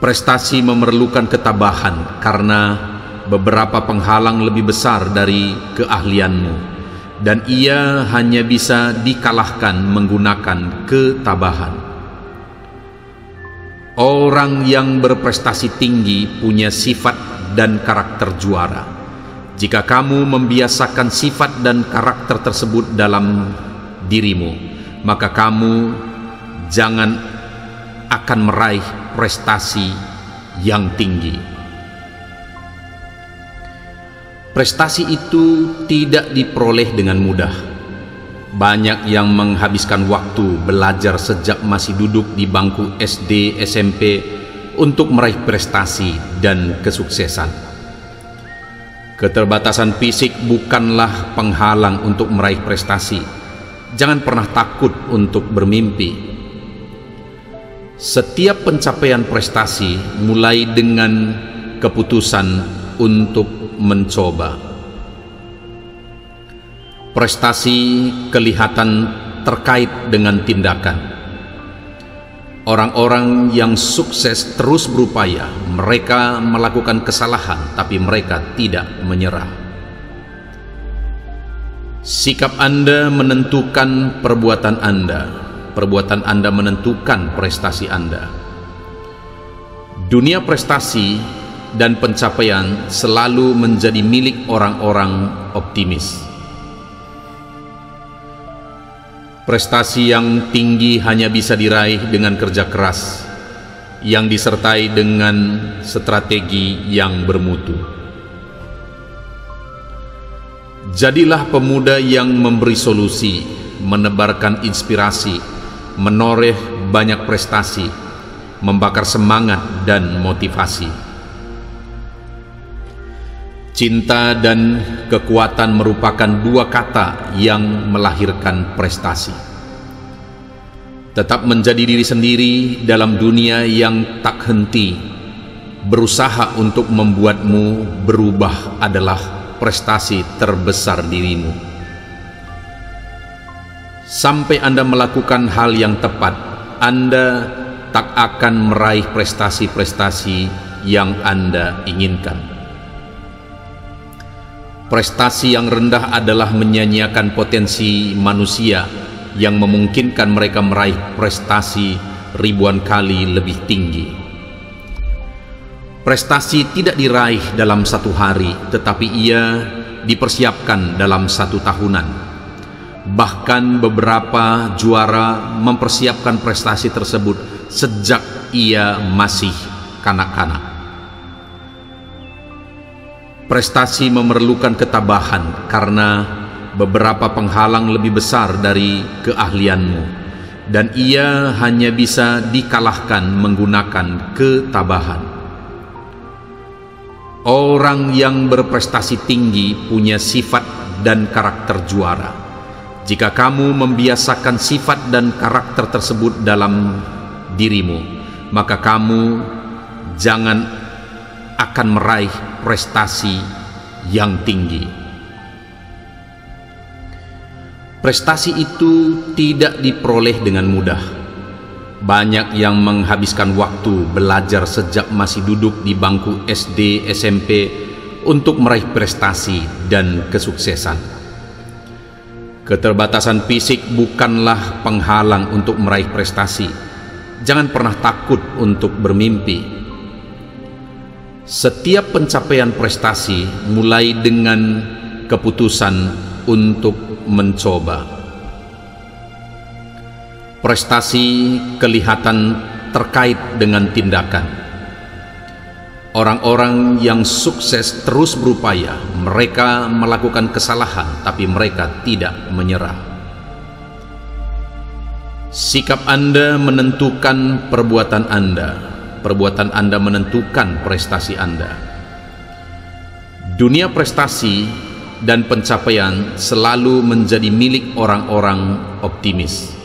Prestasi memerlukan ketabahan karena beberapa penghalang lebih besar dari keahlianmu, dan ia hanya bisa dikalahkan menggunakan ketabahan. Orang yang berprestasi tinggi punya sifat dan karakter juara. Jika kamu membiasakan sifat dan karakter tersebut dalam dirimu, maka kamu jangan akan meraih prestasi yang tinggi. Prestasi itu tidak diperoleh dengan mudah. Banyak yang menghabiskan waktu belajar sejak masih duduk di bangku SD, SMP untuk meraih prestasi dan kesuksesan. Keterbatasan fisik bukanlah penghalang untuk meraih prestasi. Jangan pernah takut untuk bermimpi. Setiap pencapaian prestasi mulai dengan keputusan untuk mencoba. Prestasi kelihatan terkait dengan tindakan. Orang-orang yang sukses terus berupaya. Mereka melakukan kesalahan, tapi mereka tidak menyerah. Sikap Anda menentukan perbuatan Anda. Perbuatan Anda menentukan prestasi Anda. Dunia prestasi dan pencapaian selalu menjadi milik orang-orang optimis. Prestasi yang tinggi hanya bisa diraih dengan kerja keras yang disertai dengan strategi yang bermutu. Jadilah pemuda yang memberi solusi, menebarkan inspirasi, menoreh banyak prestasi, membakar semangat dan motivasi. Cinta dan kekuatan merupakan dua kata yang melahirkan prestasi. Tetap menjadi diri sendiri dalam dunia yang tak henti. Berusaha untuk membuatmu berubah adalah prestasi terbesar dirimu. Sampai Anda melakukan hal yang tepat, Anda tak akan meraih prestasi-prestasi yang Anda inginkan. Prestasi yang rendah adalah menyanyiakan potensi manusia yang memungkinkan mereka meraih prestasi ribuan kali lebih tinggi. Prestasi tidak diraih dalam satu hari, tetapi ia dipersiapkan dalam satu tahunan. Bahkan beberapa juara mempersiapkan prestasi tersebut sejak ia masih kanak-kanak. Prestasi memerlukan ketabahan karena beberapa penghalang lebih besar dari keahlianmu, dan ia hanya bisa dikalahkan menggunakan ketabahan. Orang yang berprestasi tinggi punya sifat dan karakter juara. Jika kamu membiasakan sifat dan karakter tersebut dalam dirimu, maka kamu jangan akan meraih prestasi yang tinggi. Prestasi itu tidak diperoleh dengan mudah. Banyak yang menghabiskan waktu belajar sejak masih duduk di bangku SD, SMP untuk meraih prestasi dan kesuksesan. Keterbatasan fisik bukanlah penghalang untuk meraih prestasi. Jangan pernah takut untuk bermimpi. Setiap pencapaian prestasi mulai dengan keputusan untuk mencoba. Prestasi kelihatan terkait dengan tindakan. Orang-orang yang sukses terus berupaya. Mereka melakukan kesalahan, tapi mereka tidak menyerah. Sikap Anda menentukan perbuatan Anda. Perbuatan Anda menentukan prestasi Anda. Dunia prestasi dan pencapaian selalu menjadi milik orang-orang optimis.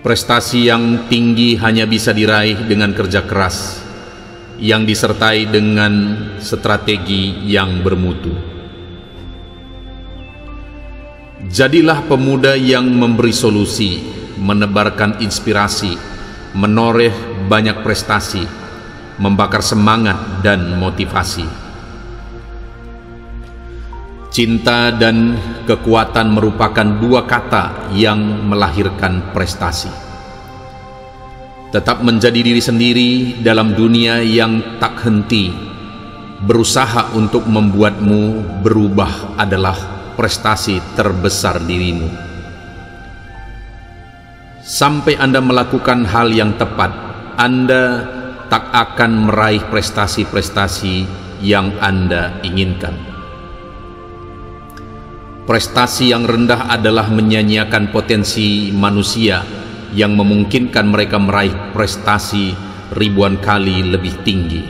Prestasi yang tinggi hanya bisa diraih dengan kerja keras yang disertai dengan strategi yang bermutu. Jadilah pemuda yang memberi solusi, menebarkan inspirasi, menoreh banyak prestasi, membakar semangat dan motivasi. Cinta dan kekuatan merupakan dua kata yang melahirkan prestasi. Tetap menjadi diri sendiri dalam dunia yang tak henti. Berusaha untuk membuatmu berubah adalah prestasi terbesar dirimu. Sampai Anda melakukan hal yang tepat, Anda tak akan meraih prestasi-prestasi yang Anda inginkan. Prestasi yang rendah adalah menyanyiakan potensi manusia yang memungkinkan mereka meraih prestasi ribuan kali lebih tinggi.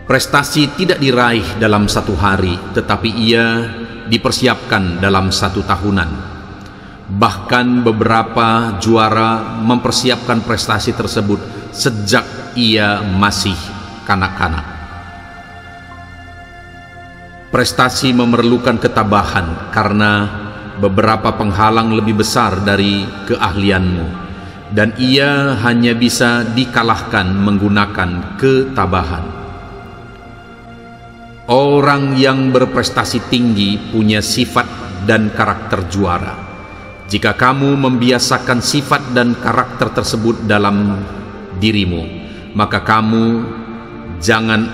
Prestasi tidak diraih dalam satu hari, tetapi ia dipersiapkan dalam satu tahunan. Bahkan beberapa juara mempersiapkan prestasi tersebut sejak ia masih kanak-kanak. Prestasi memerlukan ketabahan karena beberapa penghalang lebih besar dari keahlianmu, dan ia hanya bisa dikalahkan menggunakan ketabahan. Orang yang berprestasi tinggi punya sifat dan karakter juara. Jika kamu membiasakan sifat dan karakter tersebut dalam dirimu, maka kamu jangan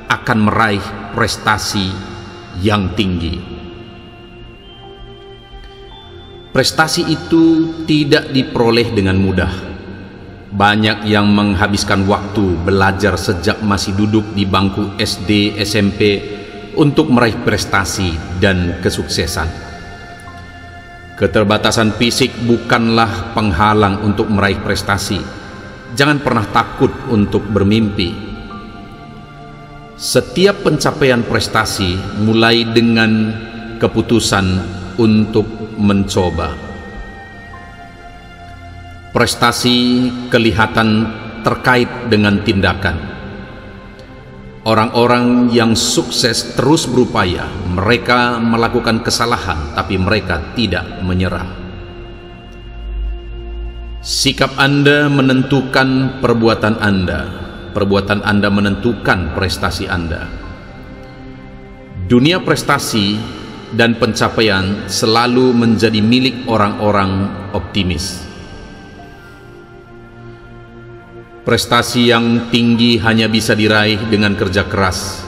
akan meraih prestasi yang tinggi. Prestasi itu tidak diperoleh dengan mudah. Banyak yang menghabiskan waktu belajar sejak masih duduk di bangku SD, SMP untuk meraih prestasi dan kesuksesan. Keterbatasan fisik bukanlah penghalang untuk meraih prestasi. Jangan pernah takut untuk bermimpi. Setiap pencapaian prestasi mulai dengan keputusan untuk mencoba. Prestasi kelihatan terkait dengan tindakan. Orang-orang yang sukses terus berupaya. Mereka melakukan kesalahan, tapi mereka tidak menyerah. Sikap Anda menentukan perbuatan Anda. Perbuatan Anda menentukan prestasi Anda. Dunia prestasi dan pencapaian selalu menjadi milik orang-orang optimis. Prestasi yang tinggi hanya bisa diraih dengan kerja keras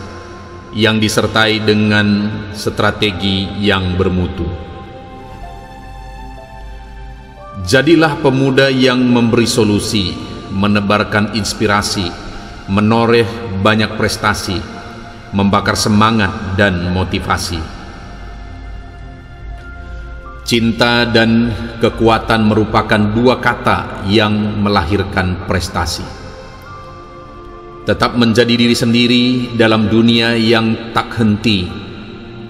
yang disertai dengan strategi yang bermutu. Jadilah pemuda yang memberi solusi, menebarkan inspirasi, menoreh banyak prestasi, membakar semangat dan motivasi. Cinta dan kekuatan merupakan dua kata yang melahirkan prestasi. Tetap menjadi diri sendiri dalam dunia yang tak henti.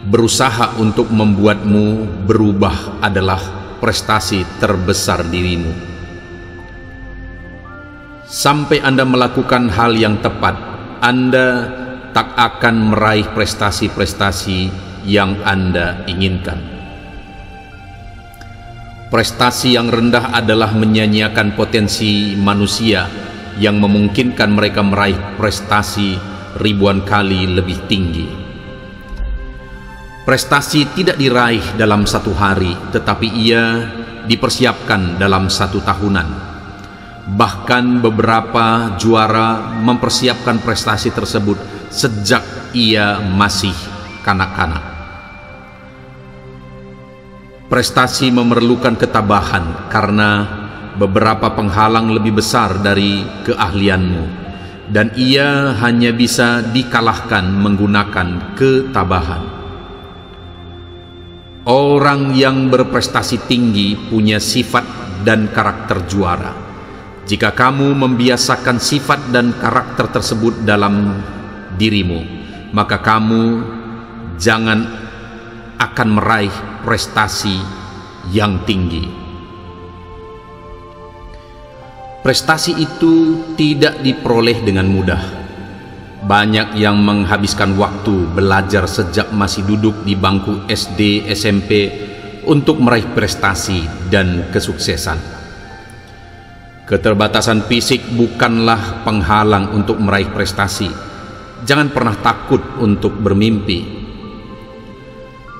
Berusaha untuk membuatmu berubah adalah prestasi terbesar dirimu. Sampai Anda melakukan hal yang tepat, Anda tak akan meraih prestasi-prestasi yang Anda inginkan. Prestasi yang rendah adalah menyanyiakan potensi manusia yang memungkinkan mereka meraih prestasi ribuan kali lebih tinggi. Prestasi tidak diraih dalam satu hari, tetapi ia dipersiapkan dalam satu tahunan. Bahkan beberapa juara mempersiapkan prestasi tersebut sejak ia masih kanak-kanak. Prestasi memerlukan ketabahan karena beberapa penghalang lebih besar dari keahlianmu, dan ia hanya bisa dikalahkan menggunakan ketabahan. Orang yang berprestasi tinggi punya sifat dan karakter juara. Jika kamu membiasakan sifat dan karakter tersebut dalam dirimu, maka kamu jangan akan meraih prestasi yang tinggi. Prestasi itu tidak diperoleh dengan mudah. Banyak yang menghabiskan waktu belajar sejak masih duduk di bangku SD, SMP untuk meraih prestasi dan kesuksesan. Keterbatasan fisik bukanlah penghalang untuk meraih prestasi. Jangan pernah takut untuk bermimpi.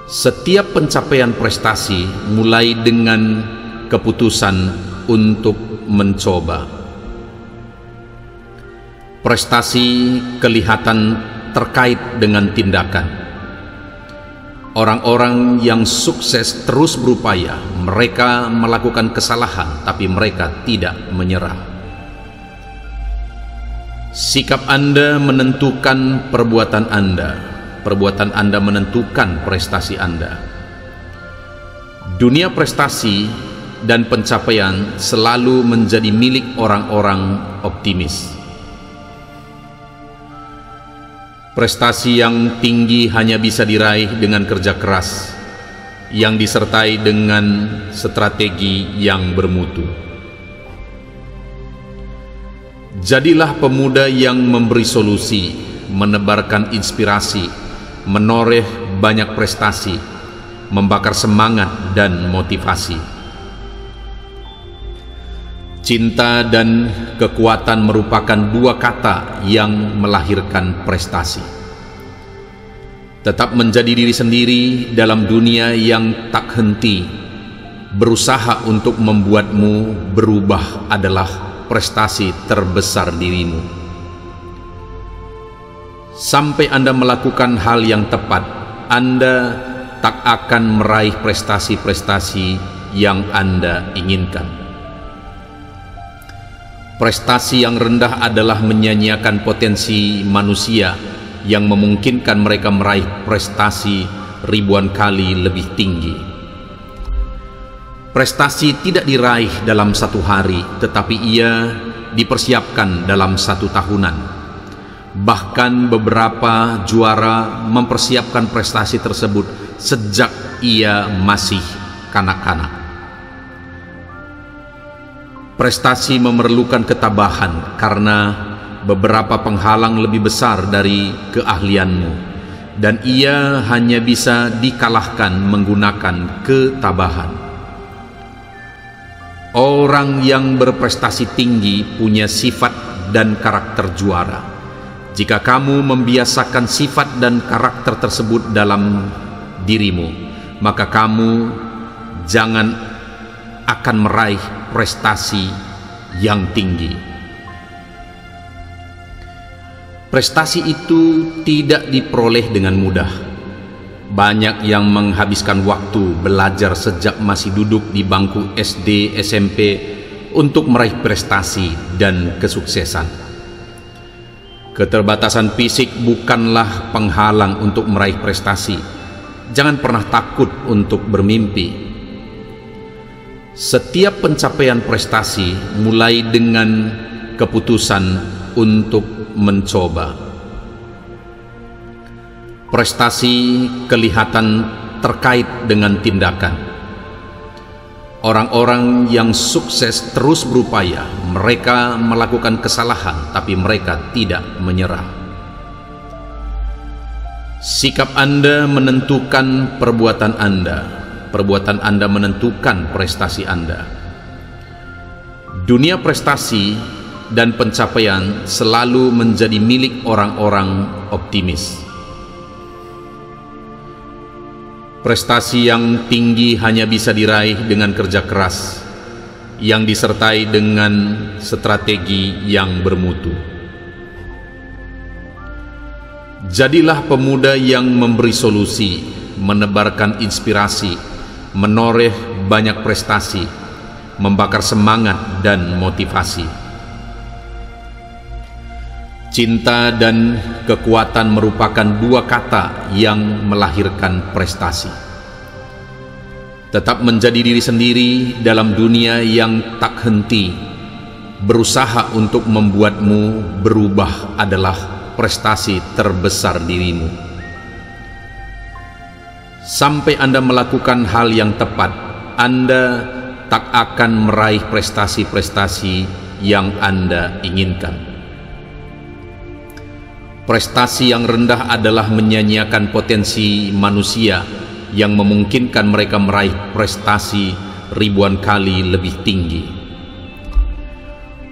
Setiap pencapaian prestasi mulai dengan keputusan untuk mencoba. Prestasi kelihatan terkait dengan tindakan. Orang-orang yang sukses terus berupaya. Mereka melakukan kesalahan, tapi mereka tidak menyerah. Sikap Anda menentukan perbuatan Anda. Perbuatan Anda menentukan prestasi Anda. Dunia prestasi dan pencapaian selalu menjadi milik orang-orang optimis. Prestasi yang tinggi hanya bisa diraih dengan kerja keras yang disertai dengan strategi yang bermutu. Jadilah pemuda yang memberi solusi, menebarkan inspirasi, menoreh banyak prestasi, membakar semangat dan motivasi. Cinta dan kekuatan merupakan dua kata yang melahirkan prestasi. Tetap menjadi diri sendiri dalam dunia yang tak henti. Berusaha untuk membuatmu berubah adalah prestasi terbesar dirimu. Sampai Anda melakukan hal yang tepat, Anda tak akan meraih prestasi-prestasi yang Anda inginkan. Prestasi yang rendah adalah menyanyiakan potensi manusia yang memungkinkan mereka meraih prestasi ribuan kali lebih tinggi. Prestasi tidak diraih dalam satu hari, tetapi ia dipersiapkan dalam satu tahunan. Bahkan beberapa juara mempersiapkan prestasi tersebut sejak ia masih kanak-kanak. Prestasi memerlukan ketabahan karena beberapa penghalang lebih besar dari keahlianmu, dan ia hanya bisa dikalahkan menggunakan ketabahan. Orang yang berprestasi tinggi punya sifat dan karakter juara. Jika kamu membiasakan sifat dan karakter tersebut dalam dirimu, maka kamu jangan akan meraih prestasi yang tinggi. Prestasi itu tidak diperoleh dengan mudah. Banyak yang menghabiskan waktu belajar sejak masih duduk di bangku SD, SMP untuk meraih prestasi dan kesuksesan. Keterbatasan fisik bukanlah penghalang untuk meraih prestasi. Jangan pernah takut untuk bermimpi. Setiap pencapaian prestasi mulai dengan keputusan untuk mencoba. Prestasi kelihatan terkait dengan tindakan. Orang-orang yang sukses terus berupaya. Mereka melakukan kesalahan, tapi mereka tidak menyerah. Sikap Anda menentukan perbuatan Anda. Perbuatan Anda menentukan prestasi Anda. Dunia prestasi dan pencapaian selalu menjadi milik orang-orang optimis. Prestasi yang tinggi hanya bisa diraih dengan kerja keras yang disertai dengan strategi yang bermutu. Jadilah pemuda yang memberi solusi, menebarkan inspirasi, menoreh banyak prestasi, membakar semangat dan motivasi. Cinta dan kekuatan merupakan dua kata yang melahirkan prestasi. Tetap menjadi diri sendiri dalam dunia yang tak henti berusaha untuk membuatmu berubah adalah prestasi terbesar dirimu. Sampai Anda melakukan hal yang tepat, Anda tak akan meraih prestasi-prestasi yang Anda inginkan. Prestasi yang rendah adalah menyanyiakan potensi manusia yang memungkinkan mereka meraih prestasi ribuan kali lebih tinggi.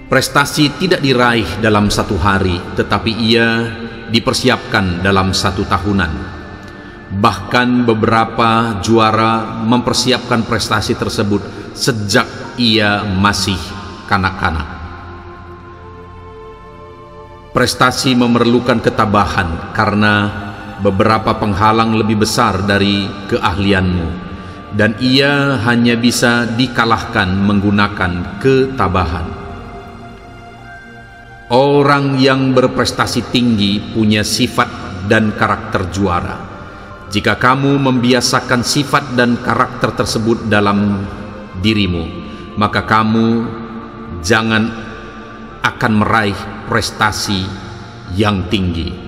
Prestasi tidak diraih dalam satu hari, tetapi ia dipersiapkan dalam satu tahunan. Bahkan beberapa juara mempersiapkan prestasi tersebut sejak ia masih kanak-kanak. Prestasi memerlukan ketabahan karena beberapa penghalang lebih besar dari keahlianmu, dan ia hanya bisa dikalahkan menggunakan ketabahan. Orang yang berprestasi tinggi punya sifat dan karakter juara. Jika kamu membiasakan sifat dan karakter tersebut dalam dirimu, maka kamu jangan akan meraih prestasi yang tinggi.